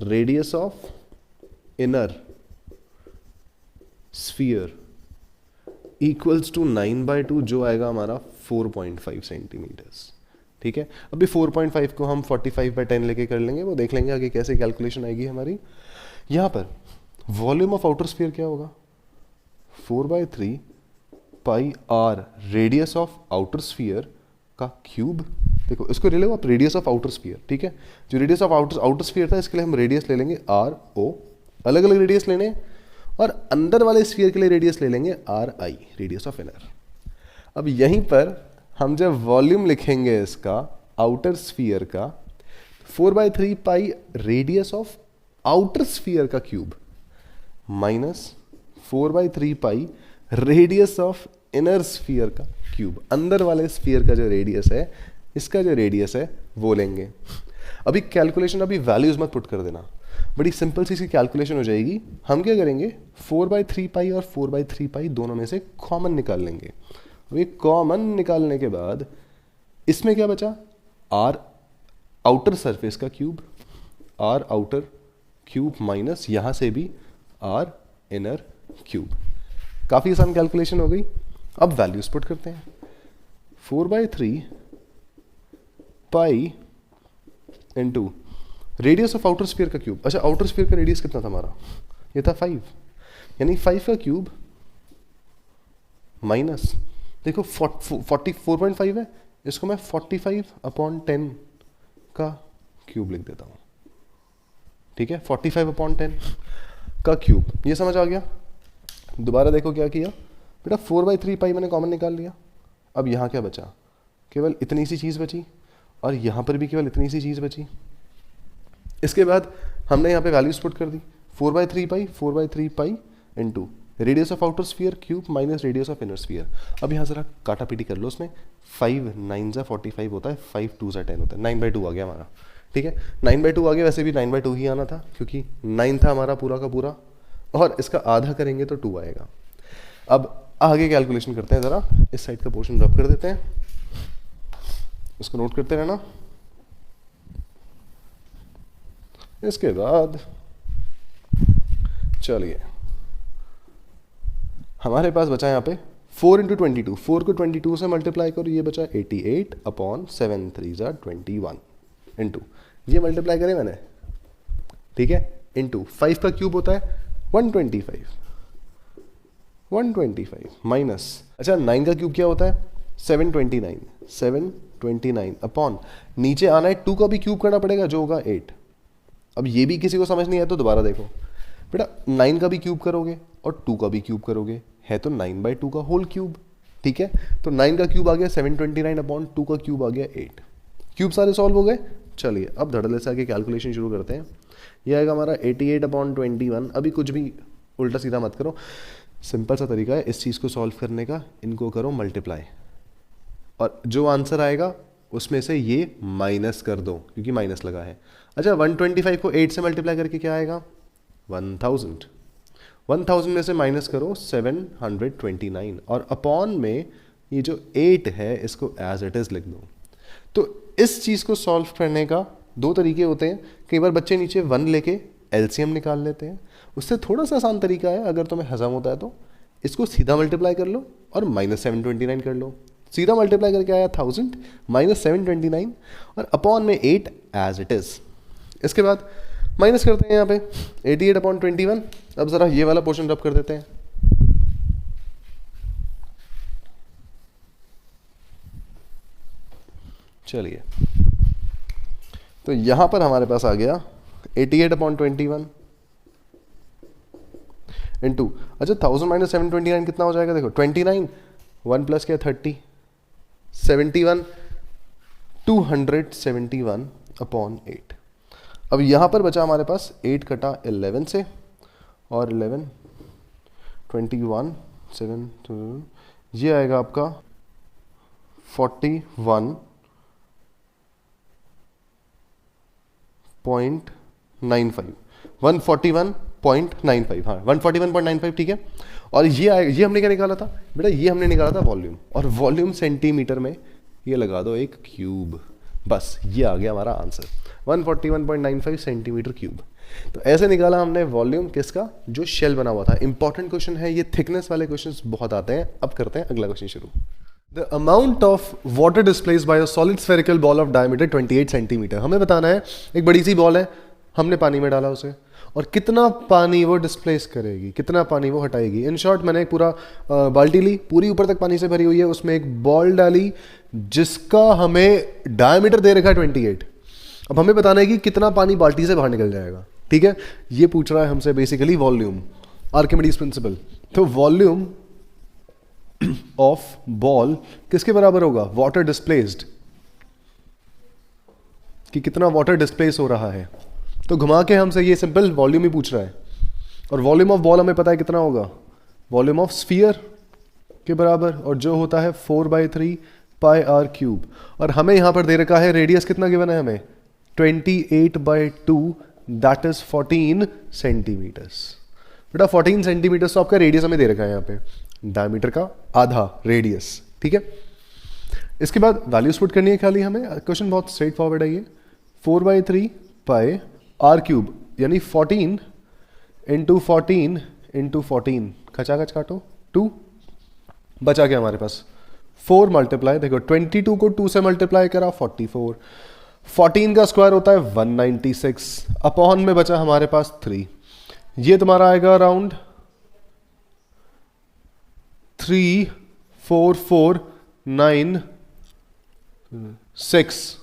Radius of inner sphere equals to 9/2 जो आएगा हमारा 4.5 सेंटीमीटर्स। ठीक है, अभी 4.5 को हम 45/10 लेके कर लेंगे, वो देख लेंगे आगे कैसे कैलकुलेशन आएगी हमारी। यहाँ पर वॉल्यूम ऑफ आउटर स्फीयर क्या होगा, 4/3 pi R radius of outer sphere का क्यूब। देखो इसको ले लो आप रेडियस ऑफ आउटर स्फीयर। ठीक है, जो रेडियस ऑफ आउटर स्फीयर था इसके लिए हम रेडियस ले लेंगे आर ओ, अलग अलग रेडियस लेने, और अंदर वाले स्फीयर के लिए रेडियस ले लेंगे are I, radius of inner. अब यहीं पर हम जब वॉल्यूम लिखेंगे इसका आउटर स्फीयर का, 4/3 pi radius of outer sphere का cube minus 4/3 pi radius of inner sphere का क्यूब। अंदर वाले स्फीयर का जो रेडियस है, इसका जो रेडियस है वो लेंगे। अभी कैलकुलेशन, अभी वैल्यूज मत पुट कर देना, बड़ी सिंपल सी इसकी कैलकुलेशन हो जाएगी। हम क्या करेंगे, 4/3 पाई और 4/3 पाई दोनों में से कॉमन निकाल लेंगे। अभी कॉमन निकालने के बाद इसमें क्या बचा, आर आउटर सरफेस का cube, r outer cube minus यहां से भी आर इनर क्यूब। काफ़ी आसान कैलकुलेशन हो गई। अब वैल्यूज पुट करते हैं। 4/3 पाई into radius of outer sphere का क्यूब। अच्छा, आउटर स्फीयर का रेडियस कितना था हमारा? ये था 5, यानी 5 का क्यूब माइनस, देखो 4.5 है, इसको मैं 45/10 का क्यूब लिख देता हूं। ठीक है, 45/10 का क्यूब, ये समझ आ गया। दोबारा देखो क्या किया बेटा, 4/3 पाई मैंने कॉमन निकाल लिया। अब यहां क्या बचा? केवल इतनी सी चीज बची, और यहां पर भी केवल इतनी सी चीज बची। इसके बाद हमने यहाँ पे वैल्यूज पुट कर दी। 4/3 पाई into radius of outer sphere cube minus radius of inner sphere. अब यहाँ जरा काटा पीटी कर लो उसमें। 5 9 45 होता है, 5 2 10 होता है, 9/2 आ गया हमारा। ठीक है, 9/2 आ गया। वैसे भी 9/2 ही आना था क्योंकि 9 था हमारा पूरा का पूरा, और इसका आधा करेंगे तो 2 आएगा। अब आगे कैलकुलेशन करते हैं, जरा इस साइड का पोर्शन रब कर देते हैं, इसको नोट करते रहना। इसके बाद चलिए हमारे पास बचा यहाँ पे 4 × 22। 4 को 22 से मल्टीप्लाई करो, ये बचा 88/7 3 21 इंटू, ये मल्टीप्लाई करें मैंने, ठीक है, इंटू 5 का क्यूब होता है 125 माइनस, अच्छा 9 का क्यूब क्या होता है 729 अपॉन, नीचे आना है 2 का भी क्यूब करना पड़ेगा जो होगा 8। अब ये भी किसी को समझ नहीं आया तो दोबारा देखो बेटा, 9 का भी क्यूब करोगे और 2 का भी क्यूब करोगे, है तो 9/2 का होल क्यूब। ठीक है, तो 9 का क्यूब आ गया 729 अपॉन 2 का क्यूब आ गया 8। क्यूब सारे सॉल्व हो गए। चलिए अब धड़ल्ले से आगे कैलकुलेशन शुरू करते हैं। ये आएगा हमारा 88/21। अभी कुछ भी उल्टा सीधा मत करो, सिंपल सा तरीका है इस चीज़ को सॉल्व करने का, इनको करो मल्टीप्लाई, और जो आंसर आएगा उसमें से ये माइनस कर दो क्योंकि माइनस लगा है। अच्छा, 125 को 8 से मल्टीप्लाई करके क्या आएगा 1000। 1000 में से माइनस करो 729, और अपॉन में ये जो 8 है इसको एज इट इज़ लिख दो। तो इस चीज़ को सॉल्व करने का दो तरीके होते हैं। कई बार बच्चे नीचे 1 लेके एलसीएम निकाल लेते हैं, उससे थोड़ा सा आसान तरीका है, अगर तुम्हें हजम होता है तो इसको सीधा मल्टीप्लाई कर लो और माइनस 729 कर लो। सीधा मल्टीप्लाई करके आया 1000 माइनस 729 और अपॉन में 8 एज इट इज़। इसके बाद माइनस करते हैं यहाँ पे 88/21। अब ज़रा ये वाला पोर्शन रब कर देते हैं। चलिए, तो यहाँ पर हमारे पास आ गया 88/21 इंटू, अच्छा 1000 माइनस 729 कितना हो जाएगा, देखो 29, 1 प्लस क्या 30, 71, 271/8। अब यहाँ पर बचा हमारे पास 8 कटा 11 से, और 11 21 7 2, ये आएगा आपका 41.95, 141.95, हाँ 141.95, ठीक है। और ये आएगा, ये हमने क्या निकाला था बेटा, ये हमने निकाला था वॉल्यूम, और वॉल्यूम सेंटीमीटर में ये लगा दो एक क्यूब, बस ये आ गया हमारा आंसर 141.95 सेंटीमीटर क्यूब। तो ऐसे निकाला हमने वॉल्यूम किसका, जो शेल बना हुआ था। इंपॉर्टेंट क्वेश्चन है ये, थिकनेस वाले क्वेश्चंस बहुत आते हैं। अब करते हैं अगला क्वेश्चन शुरू। The amount of water displaced by a solid spherical ball of diameter 28 centimetre. हमें बताना है एक बड़ी सी बॉल है, हमने पानी में डाला उसे, और कितना पानी वो डिस्प्लेस करेगी, कितना पानी वो हटाएगी। इन शॉर्ट मैंने एक पूरा बाल्टी ली, पूरी ऊपर तक पानी से भरी हुई है, उसमें एक बॉल डाली जिसका हमें डायमीटर दे रखा है 28। अब हमें बताना है कि कितना पानी बाल्टी से बाहर निकल जाएगा। ठीक है, ये पूछ रहा है हमसे बेसिकली वॉल्यूम, आर्किमिडीज प्रिंसिपल। तो वॉल्यूम ऑफ बॉल किसके बराबर होगा, वाटर डिस्प्लेस्ड, कि कितना वाटर डिस्प्लेस हो रहा है। तो घुमा के हमसे ये सिंपल वॉल्यूम ही पूछ रहा है, और वॉल्यूम ऑफ बॉल हमें पता है कितना होगा, वॉल्यूम ऑफ स्फीयर के बराबर, और जो होता है 4/3 पाई आर क्यूब। और हमें यहां पर दे रखा है रेडियस कितना गिवन है हमें 28/2, दैट इज 14 सेंटीमीटर्स। बेटा 14 सेंटीमीटर्स तो आपका रेडियस हमें दे रखा है यहाँ पे, डायमीटर का आधा रेडियस। ठीक है, इसके बाद वैल्यूज पुट करनी है खाली हमें। क्वेश्चन बहुत स्ट्रेट फॉरवर्ड है ये। 4/3 पाई आर क्यूब यानी 14 × 14 × 14, खचाखच काटो 2, बचा क्या हमारे पास 4 मल्टीप्लाई, देखो 22 को 2 से मल्टीप्लाई करा 44, 14 का स्क्वायर होता है 196, अपॉन में बचा हमारे पास 3, ये तुम्हारा आएगा अराउंड 34496,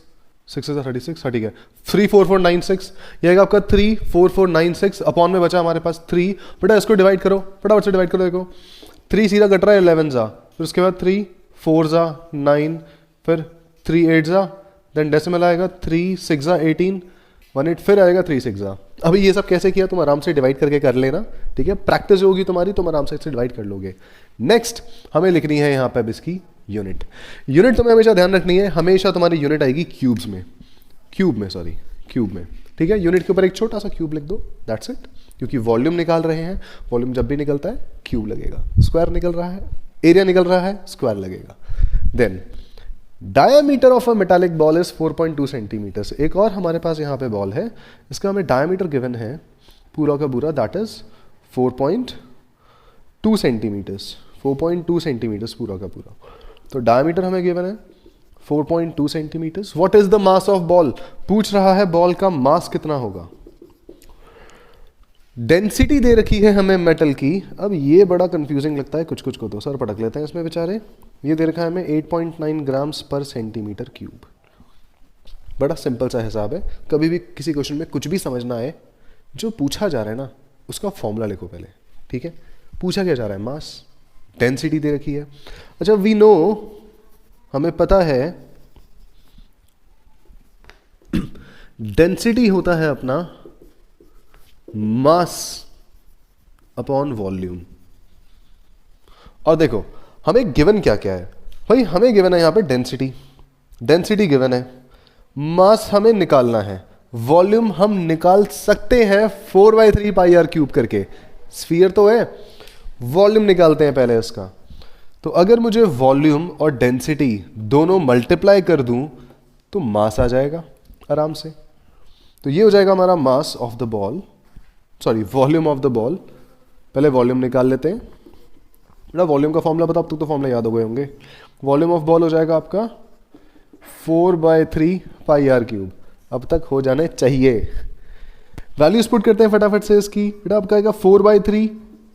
6 is 36, ठीक है 34496, ये आएगा आपका 34496, अपॉन में बचा हमारे पास 3, बेटा इसको डिवाइड करो, फटाफट से डिवाइड करो, देखो 3 सीधा कट रहा है 11 जा, फिर उसके बाद 3 4 जा 9, फिर 3 8 जा, देन डेसिमल आएगा 3 6 जा 18 18, फिर आएगा 3 6 जा। अभी ये सब कैसे किया तुम आराम से डिवाइड करके कर लेना, ठीक है, प्रैक्टिस होगी तुम्हारी, तुम आराम से इससे डिवाइड कर लोगे। नेक्स्ट हमें लिखनी है यहाँ पे अब इसकी यूनिट। यूनिट तुम्हें हमेशा ध्यान रखनी है, हमेशा तुम्हारी यूनिट आएगी क्यूब्स में, क्यूब में, ठीक है। यूनिट के ऊपर एक छोटा सा क्यूब लिख दो, दैट्स इट, क्योंकि वॉल्यूम निकाल रहे हैं, वॉल्यूम जब भी निकलता है क्यूब लगेगा, स्क्वायर निकल रहा है, एरिया निकल रहा है, स्क्वायर लगेगा। Then diameter of a metallic ball is 4.2 centimetres. एक और हमारे पास यहाँ पे बॉल है, इसका हमें डायामीटर गिवन है पूरा का पूरा, दैट इज 4.2 सेंटीमीटर्स, 4.2 सेंटीमीटर्स पूरा का पूरा। तो डायामीटर हमें गिवन है 4.2 centimetres. What is the mass of ball, पूछ रहा है बॉल का मास कितना होगा। डेंसिटी दे रखी है हमें मेटल की। अब ये बड़ा कंफ्यूजिंग लगता है कुछ कुछ को, तो सर पटक लेते हैं इसमें बेचारे। ये दे रखा है हमें 8.9 ग्राम्स पर सेंटीमीटर क्यूब। बड़ा सिंपल सा हिसाब है, कभी भी किसी क्वेश्चन में कुछ भी समझना है, जो पूछा जा रहा है ना उसका फॉर्मूला लिखो पहले, ठीक है। पूछा क्या जा रहा है, मास, डेंसिटी दे रखी है। अच्छा वी नो, हमें पता है डेंसिटी होता है अपना मास अपॉन वॉल्यूम। और देखो हमें गिवन क्या क्या है भाई, हमें गिवन है यहां पे डेंसिटी, डेंसिटी गिवन है, मास हमें निकालना है, वॉल्यूम हम निकाल सकते हैं 4/3 पाई आर क्यूब करके। स्फीयर तो है, वॉल्यूम निकालते हैं पहले इसका। तो अगर मुझे वॉल्यूम और डेंसिटी दोनों मल्टीप्लाई कर दूं तो मास आ जाएगा आराम से। तो ये हो जाएगा हमारा mass of the ball, sorry volume of the ball. पहले वॉल्यूम निकाल लेते हैं, बेटा वॉल्यूम का फॉर्मूला बता, अब तक तो फॉर्मूला याद हो गए होंगे। वॉल्यूम ऑफ बॉल हो जाएगा आपका 4/3 पाई आर क्यूब, अब तक हो जाने चाहिए। वैल्यूज पुट करते हैं फटाफट से इसकी, बेटा आपका आएगा 4/3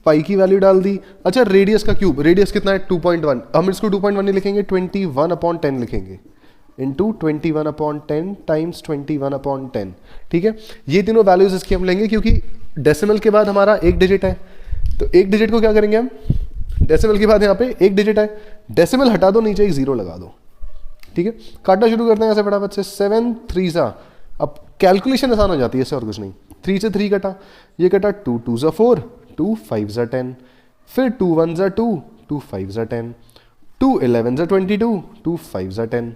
पाई की वैल्यू डाल दी। अच्छा रेडियस का क्यूब, रेडियस कितना है 2.1, हम इसको 2.1 नहीं लिखेंगे, 21/10 लिखेंगे, इंटू 21/10 टाइम्स 21/10, ठीक है। ये तीनों वैल्यूज इसकी हम लेंगे, क्योंकि डेसिमल के बाद हमारा एक डिजिट है, तो एक डिजिट को क्या करेंगे हम, डेसिमल के बाद यहाँ पे एक डिजिट है, डेसिमल हटा दो, नीचे एक 0 लगा दो, ठीक है। काटना शुरू करते हैं ऐसे फटाफट से, 7 3 सा, अब कैलकुलेशन आसान हो जाती है इससे और कुछ नहीं। 3 से 3 कटा, ये कटा 2 2 ज़ा 4, 2 5 ज़ा 10, फिर 2 1 ज़ा 2, 2 5 ज़ा 10, 2 11 ज़ा 22, 2 5 ज़ा 10।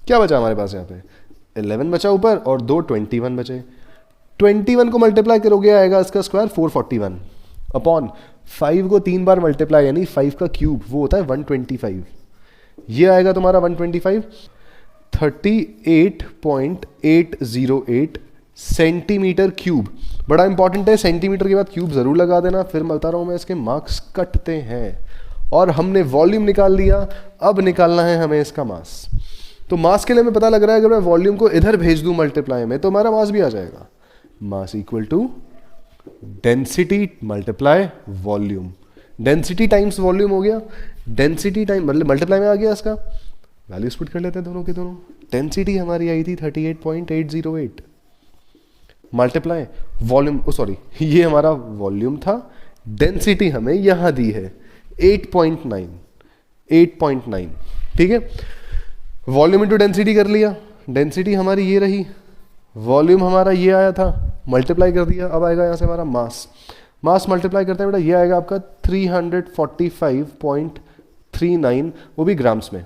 क्या बचा हमारे पास यहाँ पे, 11 बचा ऊपर और 2 21 बचे। 21 को मल्टीप्लाई करोगे आएगा इसका स्क्वायर 441, अपॉन 5 को 3 बार मल्टीप्लाई यानी 5 का क्यूब, वो होता है 125। ये आएगा तुम्हारा 125, 38.808 सेंटीमीटर क्यूब। बड़ा इंपॉर्टेंट है, सेंटीमीटर के बाद क्यूब जरूर लगा देना, फिर मैं बता रहा हूं मैं इसके मार्क्स कटते हैं। और हमने वॉल्यूम निकाल लिया, अब निकालना है हमें इसका मास। तो मास के लिए हमें पता लग रहा है, अगर मैं वॉल्यूम को इधर भेज दूं मल्टीप्लाई में तो हमारा मास भी आ जाएगा। Mass equal to density multiply volume, density times volume हो गया, डेंसिटी टाइम मतलब मल्टीप्लाई में आ गया इसका। वैल्यूज पुट कर लेते हैं दोनों के दोनों। डेंसिटी हमारी आई थी 38.808 मल्टीप्लाई वॉल्यूम, सॉरी ये हमारा वॉल्यूम था, डेंसिटी हमें यहां दी है 8.9, ठीक है। वॉल्यूम इंटू डेंसिटी कर लिया, डेंसिटी हमारी ये रही, वॉल्यूम हमारा ये आया था, मल्टीप्लाई कर दिया। अब आएगा यहाँ से हमारा मास, मास मल्टीप्लाई करते हैं बेटा, ये आएगा आपका 345.39, वो भी ग्राम्स में,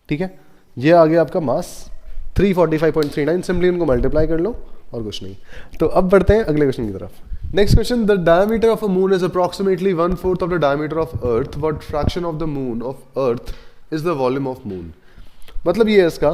ठीक है। ये आ गया आपका मास 345.39, सिंपली उनको मल्टीप्लाई कर लो और कुछ नहीं। तो अब बढ़ते हैं अगले क्वेश्चन की तरफ। Next question, the diameter of a moon is approximately 1/4 of the diameter of earth, what fraction of the moon of earth is the volume of moon. मतलब ये है इसका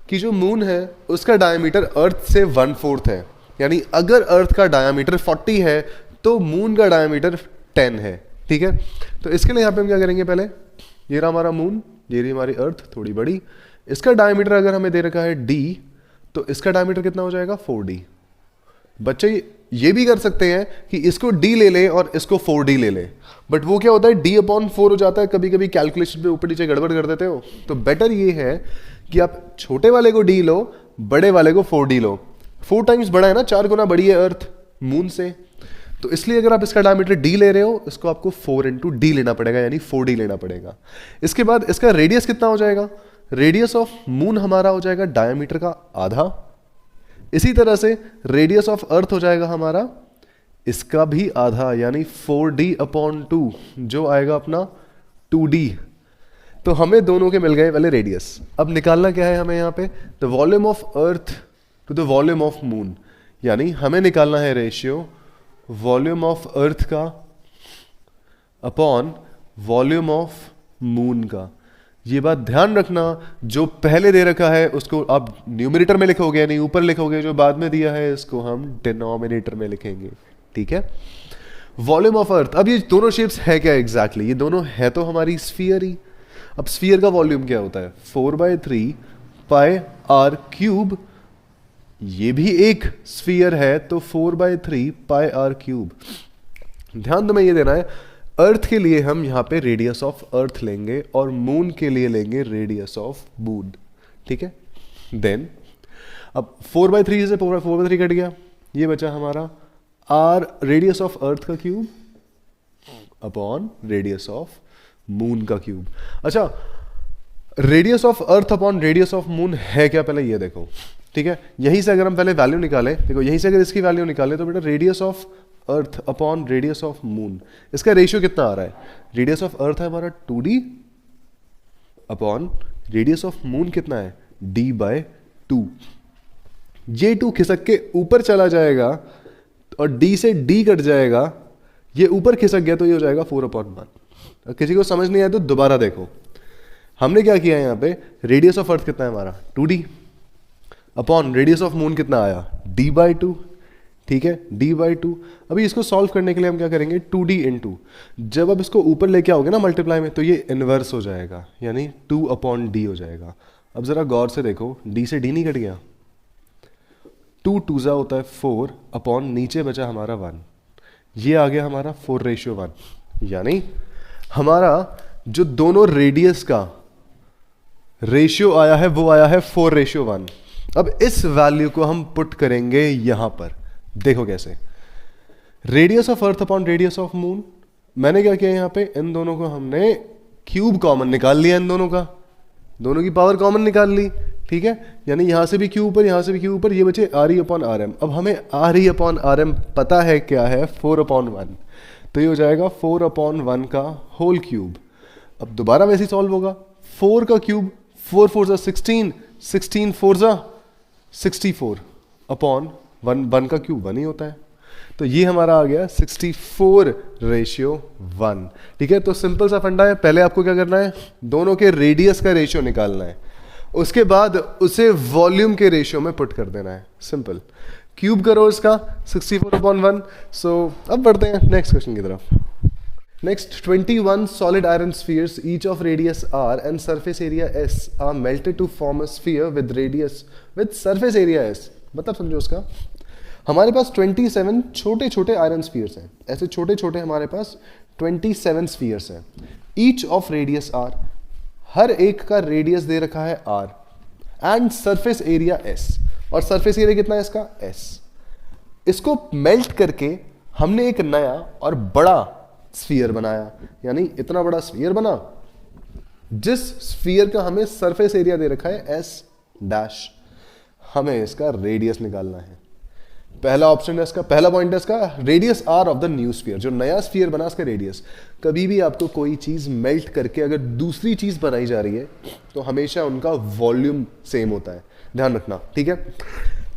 कि जो मून है उसका डायमीटर अर्थ से 1/4 है, यानी अगर अर्थ का डायमीटर 40 है तो मून का डायमीटर 10 है, ठीक है, तो इसके लिए यहाँ पे हम क्या करेंगे, पहले ये रहा हमारा मून, ये रही हमारी अर्थ थोड़ी बड़ी, इसका डायमीटर अगर हमें दे रखा है d, तो इसका डायमीटर कितना हो जाएगा 4d। बच्चे ये भी कर सकते हैं कि इसको d ले लें और इसको 4d ले लें, बट वो क्या होता है d/4 हो जाता है, कभी कभी कैलकुलेशन पे ऊपर नीचे गड़बड़ कर देते हो। तो बेटर ये है कि आप छोटे वाले को d लो, बड़े वाले को 4d लो। 4 टाइम्स बड़ा है ना, 4 गुना बड़ी है अर्थ मून से, तो इसलिए अगर आप इसका डायमीटर d ले रहे हो, इसको आपको 4 इंटू डी लेना पड़ेगा, यानी 4d लेना पड़ेगा। इसके बाद इसका रेडियस कितना हो जाएगा, रेडियस ऑफ मून हमारा हो जाएगा डायमीटर का आधा। इसी तरह से रेडियस ऑफ अर्थ हो जाएगा हमारा इसका भी आधा, यानी 4d/2, जो आएगा अपना 2d। तो हमें दोनों के मिल गए पहले रेडियस। अब निकालना क्या है हमें यहाँ पे, the volume of earth to the volume of moon, यानी हमें निकालना है रेशियो वॉल्यूम ऑफ अर्थ का अपॉन वॉल्यूम ऑफ मून का। ये बात ध्यान रखना, जो पहले दे रखा है उसको आप न्यूमरेटर में लिखोगे, यानी ऊपर लिखोगे, जो बाद में दिया है इसको हम डिनोमिनेटर में लिखेंगे, ठीक है। वॉल्यूम ऑफ अर्थ, अब ये दोनों शेप्स है क्या एग्जैक्टली, ये दोनों है तो हमारी स्फीयर ही। अब स्फीयर का वॉल्यूम क्या होता है, 4/3 πr³। ये भी एक स्फीयर है, तो 4/3 πr³। ध्यान तुम्हें ये देना है, अर्थ के लिए हम यहां पे रेडियस ऑफ अर्थ लेंगे और मून के लिए लेंगे रेडियस ऑफ मून, ठीक है। देन अब 4/3 से 4/3 कट गया, ये बचा हमारा r रेडियस ऑफ अर्थ का cube upon radius of moon का क्यूब। अच्छा, radius of earth upon radius of moon है क्या, पहले ये देखो, ठीक है। यहीं से अगर हम पहले वैल्यू निकालें, देखो यहीं से अगर इसकी वैल्यू निकालें तो बेटा radius of earth upon radius of moon, इसका रेशियो कितना आ रहा है, रेडियस ऑफ अर्थ है हमारा 2d upon radius of moon कितना है d/2। ये 2 खिसक के ऊपर चला जाएगा और d से d कट जाएगा, ये ऊपर खिसक गया तो ये हो जाएगा 4/1। किसी को समझ नहीं आया तो दोबारा देखो, हमने क्या किया है यहाँ पे, रेडियस ऑफ अर्थ कितना है हमारा 2d upon radius of moon कितना आया d/2, ठीक है, d/2। अभी इसको सॉल्व करने के लिए हम क्या करेंगे, 2d इंटू, जब आप इसको ऊपर लेके आओगे ना मल्टीप्लाई में, तो ये इनवर्स हो जाएगा, यानी 2/d हो जाएगा। अब जरा गौर से देखो, d से d नहीं कट गया, 2 2 होता है 4 अपॉन नीचे बचा हमारा 1, ये आ गया हमारा 4/1, यानी हमारा जो दोनों रेडियस का रेशियो आया है वो आया है 4/1। अब इस वैल्यू को हम पुट करेंगे यहां पर, देखो कैसे, radius of earth upon radius of moon. मैंने क्या किया यहां पे, इन दोनों को हमने क्यूब कॉमन निकाल लिया, इन दोनों का, दोनों की पावर कॉमन निकाल ली, ठीक है, यानी यहां से भी क्यू ऊपर, यहां से भी क्यू ऊपर, ये बचे RE/RM। अब हमें RE/RM पता है क्या है, 4/1, तो ये हो जाएगा 4/1 का होल क्यूब। अब दोबारा वैसे ही सॉल्व होगा, 4 का क्यूब, 4 4 16, 16 4 64 अपॉन 1 का क्यूब 1 ही होता है, तो ये हमारा आ गया 64/1, ठीक है। तो सिंपल सा फंडा है, पहले आपको क्या करना है, दोनों के रेडियस का रेशियो निकालना है, उसके बाद उसे वॉल्यूम के रेशियो में पुट कर देना है, सिंपल। क्यूब करो इसका 64/1। सो अब बढ़ते हैं नेक्स्ट क्वेश्चन की तरफ। Next, 21 solid iron spheres, each of radius r and surface area s, are melted to form a sphere with radius with surface area s। मतलब समझो उसका, हमारे पास 27 छोटे छोटे आयरन स्फीयर्स हैं, ऐसे छोटे छोटे हमारे पास 27 स्फीयर्स हैं, ईच ऑफ रेडियस r, हर एक का रेडियस दे रखा है r, and surface area s, और सरफेस एरिया कितना है इसका s। इसको मेल्ट करके हमने एक नया और बड़ा स्फीयर बनाया, यानी इतना बड़ा स्फीयर बना, जिस स्फीयर का हमें सरफेस एरिया दे रखा है s', हमें इसका रेडियस निकालना है। पहला ऑप्शन है इसका, पहला पॉइंट है इसका, radius r of the new sphere, जो नया स्फीयर बना उसका रेडियस। कभी भी आपको कोई चीज मेल्ट करके अगर दूसरी चीज बनाई जा रही है तो हमेशा उनका वॉल्यूम सेम होता है, ध्यान रखना, ठीक है।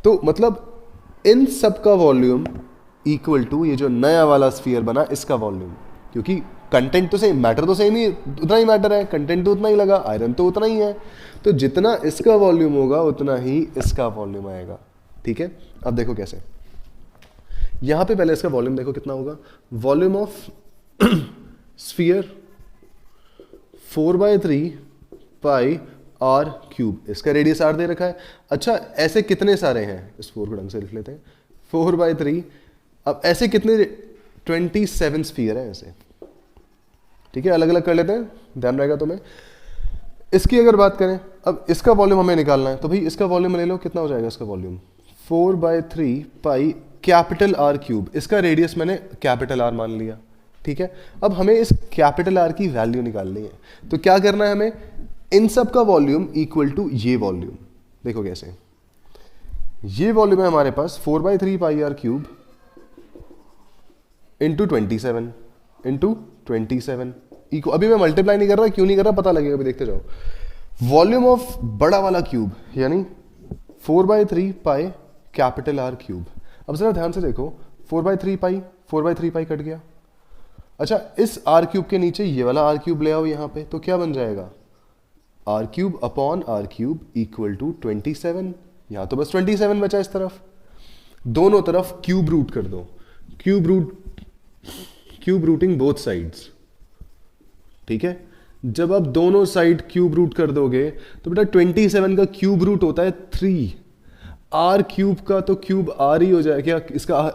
तो मतलब इन सब का वॉल्यूम इक्वल टू ये जो नया वाला स्फीयर बना इसका वॉल्यूम, क्योंकि कंटेंट तो सेम, मैटर तो सेम ही, उतना ही मैटर है, कंटेंट तो उतना ही लगा, आयरन तो उतना ही है, तो जितना इसका वॉल्यूम होगा उतना ही इसका वॉल्यूम आएगा, ठीक है। अब देखो कैसे, यहां पे पहले इसका वॉल्यूम देखो कितना होगा, volume of sphere 4/3 pi are cube, इसका रेडियस आर दे रखा है। अच्छा ऐसे कितने सारे हैं, इस 4 को ढंग से लिख लेते हैं, 4/3। अब ऐसे कितने 27 स्फीयर है ऐसे, ठीक है, अलग अलग कर लेते हैं, ध्यान रहेगा तुम्हें। इसकी अगर बात करें, अब इसका वॉल्यूम हमें निकालना है, तो भाई इसका वॉल्यूम ले लो, कितना हो जाएगा इसका volume, 4/3 pi capital R cube, इसका रेडियस मैंने कैपिटल आर मान लिया, ठीक है। अब हमें इस कैपिटल आर की वैल्यू निकालनी है, तो क्या करना है हमें, इन सब का वॉल्यूम इक्वल टू ये वॉल्यूम, देखो कैसे, ये वॉल्यूम है हमारे पास 4/3 pi are cube into 27 into 27 equal, अभी मैं मल्टीप्लाई नहीं कर रहा, क्यों नहीं कर रहा पता लगेगा, अभी देखते जाओ। वॉल्यूम ऑफ बड़ा वाला क्यूब यानी 4/3 पाई कैपिटल आर क्यूब। अब जरा ध्यान से देखो, 4/3 पाई कट गया। अच्छा इस आर क्यूब के नीचे ये वाला आर क्यूब ले आओ यहां पे, तो क्या बन जाएगा, r cube upon r cube equal to 27। यहां तो बस 27 बचा, इस तरफ दोनों तरफ क्यूब रूट कर दो, क्यूब रूटिंग बोथ साइड्स, ठीक है। जब आप दोनों साइड क्यूब रूट कर दोगे तो बेटा 27 का क्यूब रूट होता है 3, आर क्यूब का तो क्यूब आर ही हो जाएगा, इसका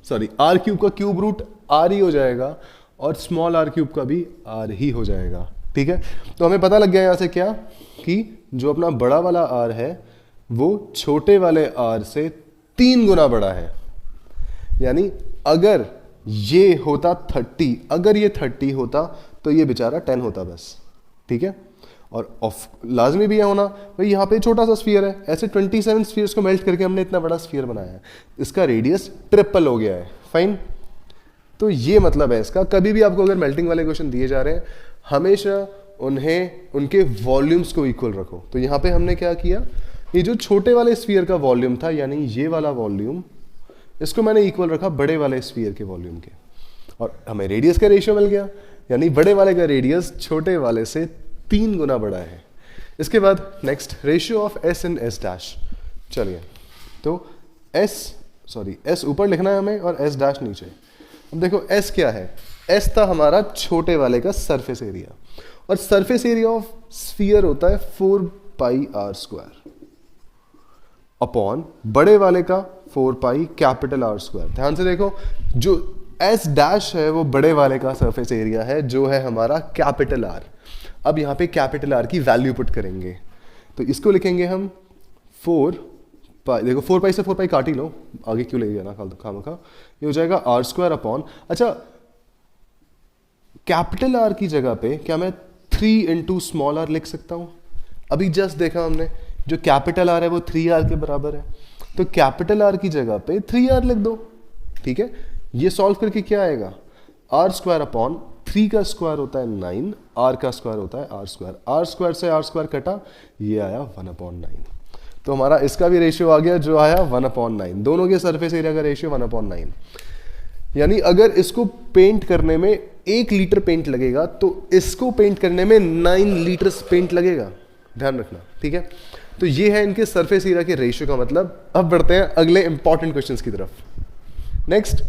सॉरी आर क्यूब का क्यूब रूट आर ही हो जाएगा, और स्मॉल आर क्यूब का भी आर ही हो जाएगा, ठीक है। तो हमें पता लग गया यहां से क्या, कि जो अपना बड़ा वाला आर है वो छोटे वाले आर से 3 गुना बड़ा है। यानी अगर ये होता 30, अगर ये 30 होता तो ये बेचारा 10 होता बस, ठीक है। और लाजमी भी है होना, भाई यहाँ पे छोटा सा स्फीयर है, ऐसे 27 स्फीयर्स को मेल्ट करके हमने इतना बड़ा स्फीयर बनाया है, इसका रेडियस ट्रिपल हो गया है, फाइन। तो ये मतलब है इसका, कभी भी आपको अगर मेल्टिंग वाले क्वेश्चन दिए जा रहे हैं हमेशा उन्हें उनके वॉल्यूम्स को इक्वल रखो। तो यहाँ पे हमने क्या किया, ये जो छोटे वाले स्फीयर का वॉल्यूम था यानी ये वाला वॉल्यूम, इसको मैंने इक्वल रखा बड़े वाले स्फीयर के वॉल्यूम के, और हमें रेडियस का रेशियो मिल गया, यानी बड़े वाले का रेडियस छोटे वाले से 3 गुना बड़ा है। इसके बाद next ratio of S in S dash, चलिए तो एस ऊपर लिखना है हमें और एस डैश नीचे। अब देखो एस क्या है, एस था हमारा छोटे वाले का सरफेस एरिया, और सरफेस एरिया ऑफ स्फीयर होता है 4πr² अपॉन बड़े वाले का 4π कैपिटल R²। ध्यान से देखो, जो एस डैश है वो बड़े वाले का सरफेस एरिया है जो है हमारा कैपिटल आर। अब यहां पे कैपिटल आर की वैल्यू पुट करेंगे, तो इसको लिखेंगे हम 4π, देखो 4π से 4π काट ही लो, आगे क्यों ले जाना खामखा, ये हो जाएगा R² अपॉन, अच्छा कैपिटल आर की जगह पे क्या मैं 3 इंटू स्मॉल आर लिख सकता हूं? अभी जस्ट देखा हमने, जो कैपिटल आर है वो 3r के बराबर है, तो कैपिटल आर की जगह पे 3r लिख दो, ठीक है। ये सॉल्व करके क्या आएगा, R² अपॉन 3 का स्क्वायर होता है 9, r का स्क्वायर होता है R² से R² कटा, ये आया 1/9। तो हमारा इसका भी रेशियो आ गया जो आया 1/9, दोनों के सरफेस एरिया का रेशियो 1/9। यानी अगर इसको पेंट करने में 1 लीटर पेंट लगेगा तो इसको पेंट करने में 9 लीटर पेंट लगेगा, ध्यान रखना, ठीक है। तो ये है इनके सरफेस एरिया के रेशियो का मतलब। अब बढ़ते हैं अगले इंपॉर्टेंट क्वेश्चंस की तरफ। Next,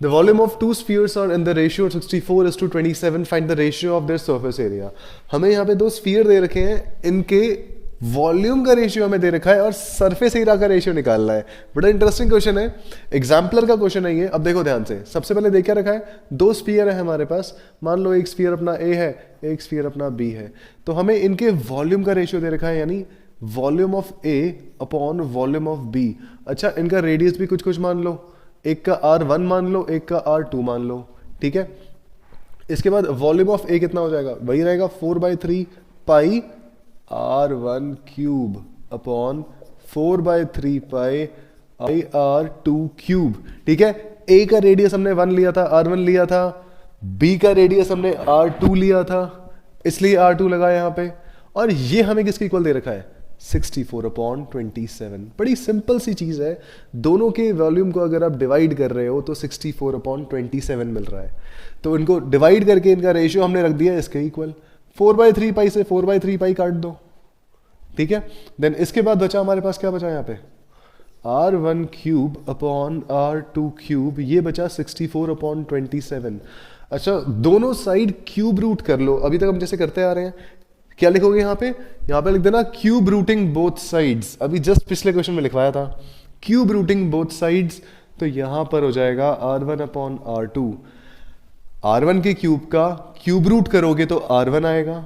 the volume of 2 spheres are in the ratio 64:27, find the ratio of their surface area. हमें यहाँ पे 2 स्फीयर दे रखे हैं, इनके वॉल्यूम का रेशियो हमें दे रखा है और सरफेस एरिया का रेशियो निकालना है। बड़ा इंटरेस्टिंग क्वेश्चन है, एग्जाम्पलर का क्वेश्चन है ये। अब देखो ध्यान से, सबसे पहले देखा रखा है 2 स्फीयर है हमारे पास, मान लो एक स्फीयर अपना ए है, एक स्फीयर अपना बी है, तो हमें इनके वॉल्यूम का रेशियो दे रखा है, यानी volume of A upon volume of B. अच्छा इनका रेडियस भी कुछ कुछ मान लो, एक का R1 मान लो, एक का R2 मान लो, ठीक है। इसके बाद वॉल्यूम ऑफ ए कितना हो जाएगा, वही रहेगा 4/3 पाई R1 क्यूब अपॉन 4/3 पाई R2 क्यूब, ठीक है। ए का रेडियस हमने 1 लिया था, R1 लिया था, बी का रेडियस हमने R2 लिया था, इसलिए R2 लगा यहां पे, और ये हमें किसके इक्वल दे रखा है, 64/27। बड़ी सिंपल सी चीज है, दोनों के वॉल्यूम को अगर आप डिवाइड कर रहे हो तो 64/27 मिल रहा है, तो इनको डिवाइड करके इनका रेशियो हमने रख दिया इसके इक्वल। 4/3 पाई से 4/3 पाई काट दो, ठीक है। देन इसके बाद बचा हमारे पास, क्या बचा यहाँ पे, R1 cube upon R2 cube, ये बचा 64/27। अच्छा, दोनों साइड क्यूब रूट कर लो, अभी तक हम जैसे करते आ रहे हैं। क्या लिखोगे यहाँ पे? यहाँ पे लिख देना क्यूब रूटिंग बोथ साइड्स, अभी जस्ट पिछले क्वेश्चन में लिखवाया था क्यूब रूटिंग बोथ साइड्स। तो यहां पर हो जाएगा R1 अपॉन R2, R1 के क्यूब का क्यूब रूट करोगे तो R1 आएगा,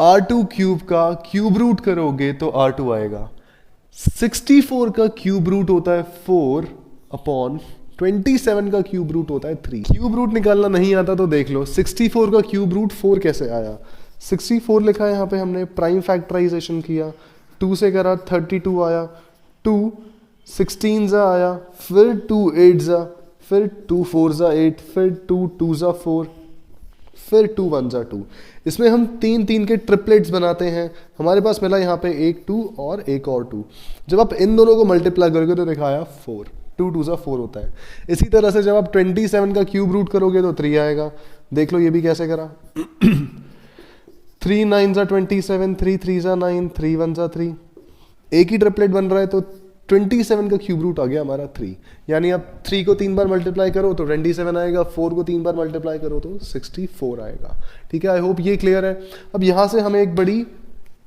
R2 क्यूब का क्यूब रूट करोगे तो R2 आएगा। 64 का क्यूब रूट होता है 4 अपॉन 27 का क्यूब रूट होता है 3। क्यूब रूट निकालना नहीं आता तो देख लो 64 का क्यूब रूट 4 कैसे आया। 64 लिखा है यहाँ पे हमने, प्राइम फैक्टराइजेशन किया, 2 से करा 32 आया, 2 16 जा आया, फिर 2 8 जा, फिर 2 4 जा 8, फिर 2 2 जा 4, फिर 2 1 जा 2। इसमें हम 3 3 के ट्रिपलेट्स बनाते हैं। हमारे पास मिला यहाँ पे एक 2 और एक और 2। जब आप इन दोनों को मल्टीप्लाई करोगे तो दिखाया 4, 2 2 जा 4 होता है। इसी तरह से जब आप 27 का क्यूब रूट करोगे तो 3 आएगा। देख लो ये भी कैसे करा। 3 9 जा 27, 3 3 जा 9, 3 1 जा 3। एक ही ट्रिपलेट बन रहा है तो 27 का क्यूब रूट आ गया हमारा 3। यानी आप 3 को 3 बार मल्टीप्लाई करो तो 27 आएगा, 4 को 3 बार मल्टीप्लाई करो तो 64 आएगा। ठीक है, आई होप ये क्लियर है। अब यहां से हमें एक बड़ी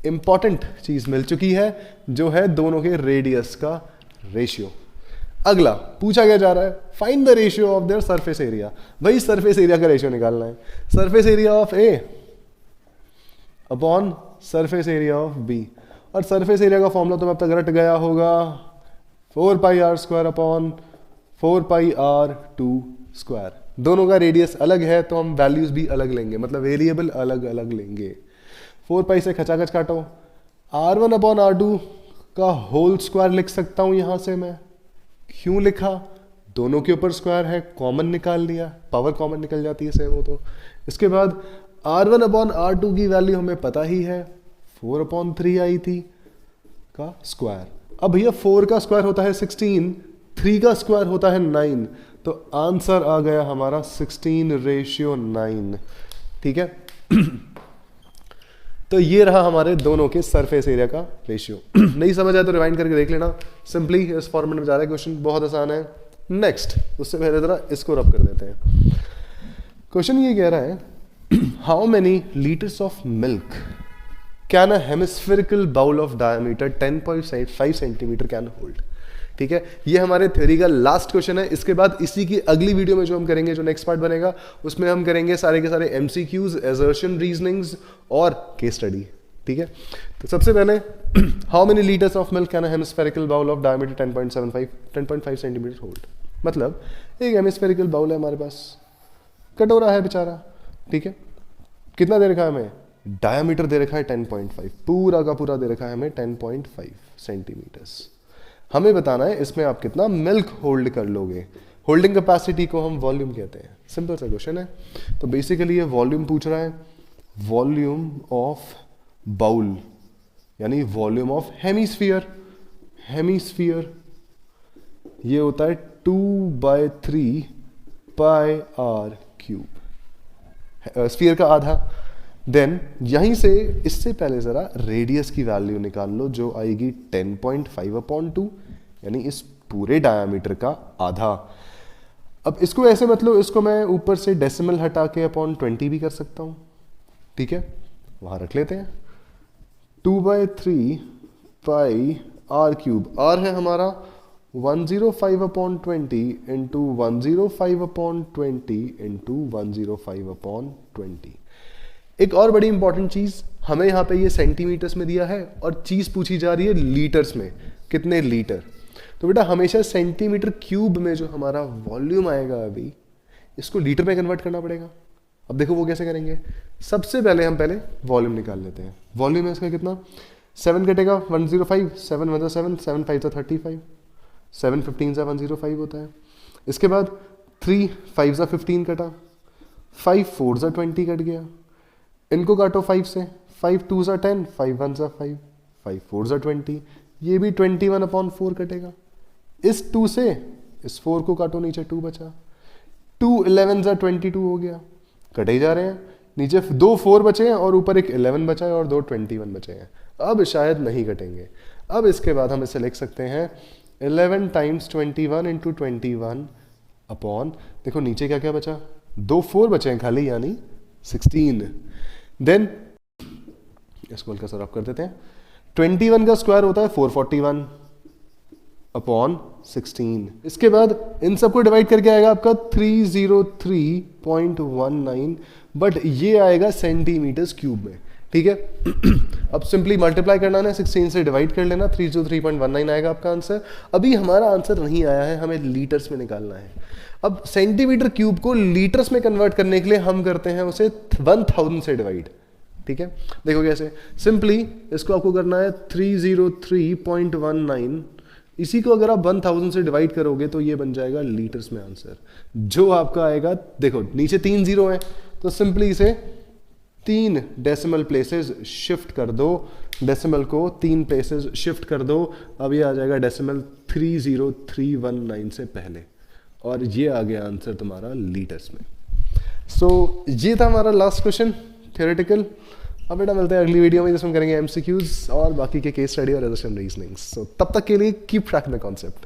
इंपॉर्टेंट चीज मिल चुकी है, जो है दोनों के रेडियस का रेशियो। अगला पूछा क्या जा रहा है, find the ratio of their surface area. भाई सरफेस एरिया का रेशियो निकालना है। Surface area of A upon surface area of B, और सरफेस एरिया का फॉर्मूला तो अब तक रट गया होगा, 4 pi are square upon 4 pi R 2 square. दोनों का रेडियस अलग है तो हम वैल्यूज भी अलग लेंगे, मतलब वेरिएबल अलग अलग लेंगे। 4 पाई से खचाखच काटो, R1 अपॉन R2 का होल स्क्वायर लिख सकता हूं यहां से मैं। क्यों लिखा? दोनों के ऊपर स्क्वायर है, कॉमन निकाल लिया, पावर कॉमन निकल जाती है सेम हो तो। इसके बाद R1 अपॉन R2 की वैल्यू हमें पता ही है, 4 अपॉन 3 आई थी का स्क्वायर। अब भैया 4 का स्क्वायर होता है 16, 3 का स्क्वायर होता है 9, तो आंसर आ गया हमारा 16:9। ठीक है। तो ये रहा हमारे दोनों के सरफेस एरिया का रेशियो। नहीं समझ आया तो रिवाइंड करके देख लेना, सिंपली इस फॉर्मेट में जा रहा है क्वेश्चन, बहुत आसान है। नेक्स्ट, उससे पहले जरा इसको रब कर देते हैं। क्वेश्चन ये कह रहा है, how many litres of milk can a hemispherical bowl of diameter 10.5 centimetre can hold. ठीक है, ये हमारे थ्योरी का लास्ट क्वेश्चन है। इसके बाद इसी की अगली वीडियो में जो हम करेंगे, जो नेक्स्ट पार्ट बनेगा, उसमें हम करेंगे सारे के सारे एमसीक्यूज, असर्शन, रीजनिंग्स और केस स्टडी। ठीक है, तो सबसे पहले how many litres of milk can a hemispherical bowl of diameter 10.5 centimetre hold. मतलब एक हेमिस्फेरिकल बाउल है हमारे पास, कटोरा है बेचारा। ठीक है, कितना दे रखा है हमें? डायमीटर दे रखा है 10.5, पूरा का पूरा दे रखा है हमें 10.5 सेंटीमीटर्स। हमें बताना है इसमें आप कितना मिल्क होल्ड कर लोगे। होल्डिंग कैपेसिटी को हम वॉल्यूम कहते हैं। सिंपल सा क्वेश्चन है। तो बेसिकली ये वॉल्यूम पूछ रहा है, वॉल्यूम ऑफ बाउल यानी वॉल्यूम ऑफ हेमीस्फीयर। हेमीस्फीयर ये होता है 2/3 पाई आर क्यूब, स्फीयर का आधा। देन यहीं से इससे पहले जरा रेडियस की वैल्यू निकाल लो, जो आएगी 10.5/2, यानी इस पूरे डायमीटर का आधा। अब इसको ऐसे मतलब इसको मैं ऊपर से डेसिमल हटा के अपॉन 20 भी कर सकता हूं। ठीक है, वहां रख लेते हैं। 2/3 पाई आर क्यूब, आर है हमारा 105/20 इंटू 105/20 इंटू 105/20। एक और बड़ी इंपॉर्टेंट चीज, हमें यहां पे ये सेंटीमीटर्स में दिया है और चीज पूछी जा रही है लीटर्स में, कितने लीटर। तो बेटा हमेशा सेंटीमीटर क्यूब में जो हमारा वॉल्यूम आएगा, अभी इसको लीटर में कन्वर्ट करना पड़ेगा। अब देखो वो कैसे करेंगे। सबसे पहले हम पहले वॉल्यूम निकाल लेते हैं। वॉल्यूम है इसका कितना? 7 कटेगा 105, 7 1 7, 7 5 35, 7 15 105 होता है। इसके बाद 3 5 15 कटा, 5 4 20 कट गया। इनको काटो 5 से, 5 2 10, 5 1 5, 5 4 20, ये भी 21/4 कटेगा। इस 2 से इस 4 को काटो, नीचे 2 बचा, 2 11 22 हो गया। कटे ही जा रहे हैं, नीचे 2 4 बचे हैं और ऊपर एक 11 बचा है और 2 21 बचे हैं। अब शायद नहीं कटेंगे। अब इसके बाद हम इसे लिख सकते हैं 11 टाइम्स 21 इंटू 21 अपॉन, देखो नीचे क्या क्या बचा, दो 4 बचे हैं खाली, यानी 16। देन इसको हल्का सा रफ कर देते हैं। 21 का स्क्वायर होता है 441 अपॉन 16। इसके बाद इन सबको डिवाइड करके आएगा आपका 303.19, बट ये आएगा सेंटीमीटर्स क्यूब में, ठीक है। अब सिंपली मल्टीप्लाई करना है, 16 से डिवाइड कर लेना, 303.19 आएगा आपका आंसर। अभी हमारा आंसर नहीं आया है, हमें लीटर्स में निकालना है। अब सेंटीमीटर क्यूब को लीटर्स में कन्वर्ट करने के लिए हम करते हैं उसे 1000 से डिवाइड, ठीक है। देखो कैसे, सिंपली इसको आपको करना है 303.19, इसी को अगर आप 1000 से डिवाइड करोगे तो ये बन जाएगा लीटर्स में आंसर, जो आपका आएगा। देखो नीचे 3 0 है, तो सिंपली इसे 3 डेसिमल प्लेसेस शिफ्ट कर दो, डेसिमल को 3 प्लेसेस शिफ्ट कर दो। अब ये आ जाएगा डेसिमल 30319 से पहले, और ये आ गया आंसर तुम्हारा लीटर्स में। सो ये था हमारा लास्ट क्वेश्चन थ्योरेटिकल। अब बेटा मिलते हैं अगली वीडियो में, जिसमें करेंगे एमसीक्यूज और बाकी के केस स्टडी और एडिशन रीजनिंग्स। सो तब तक के लिए कीप ट्रैक द कॉन्सेप्ट।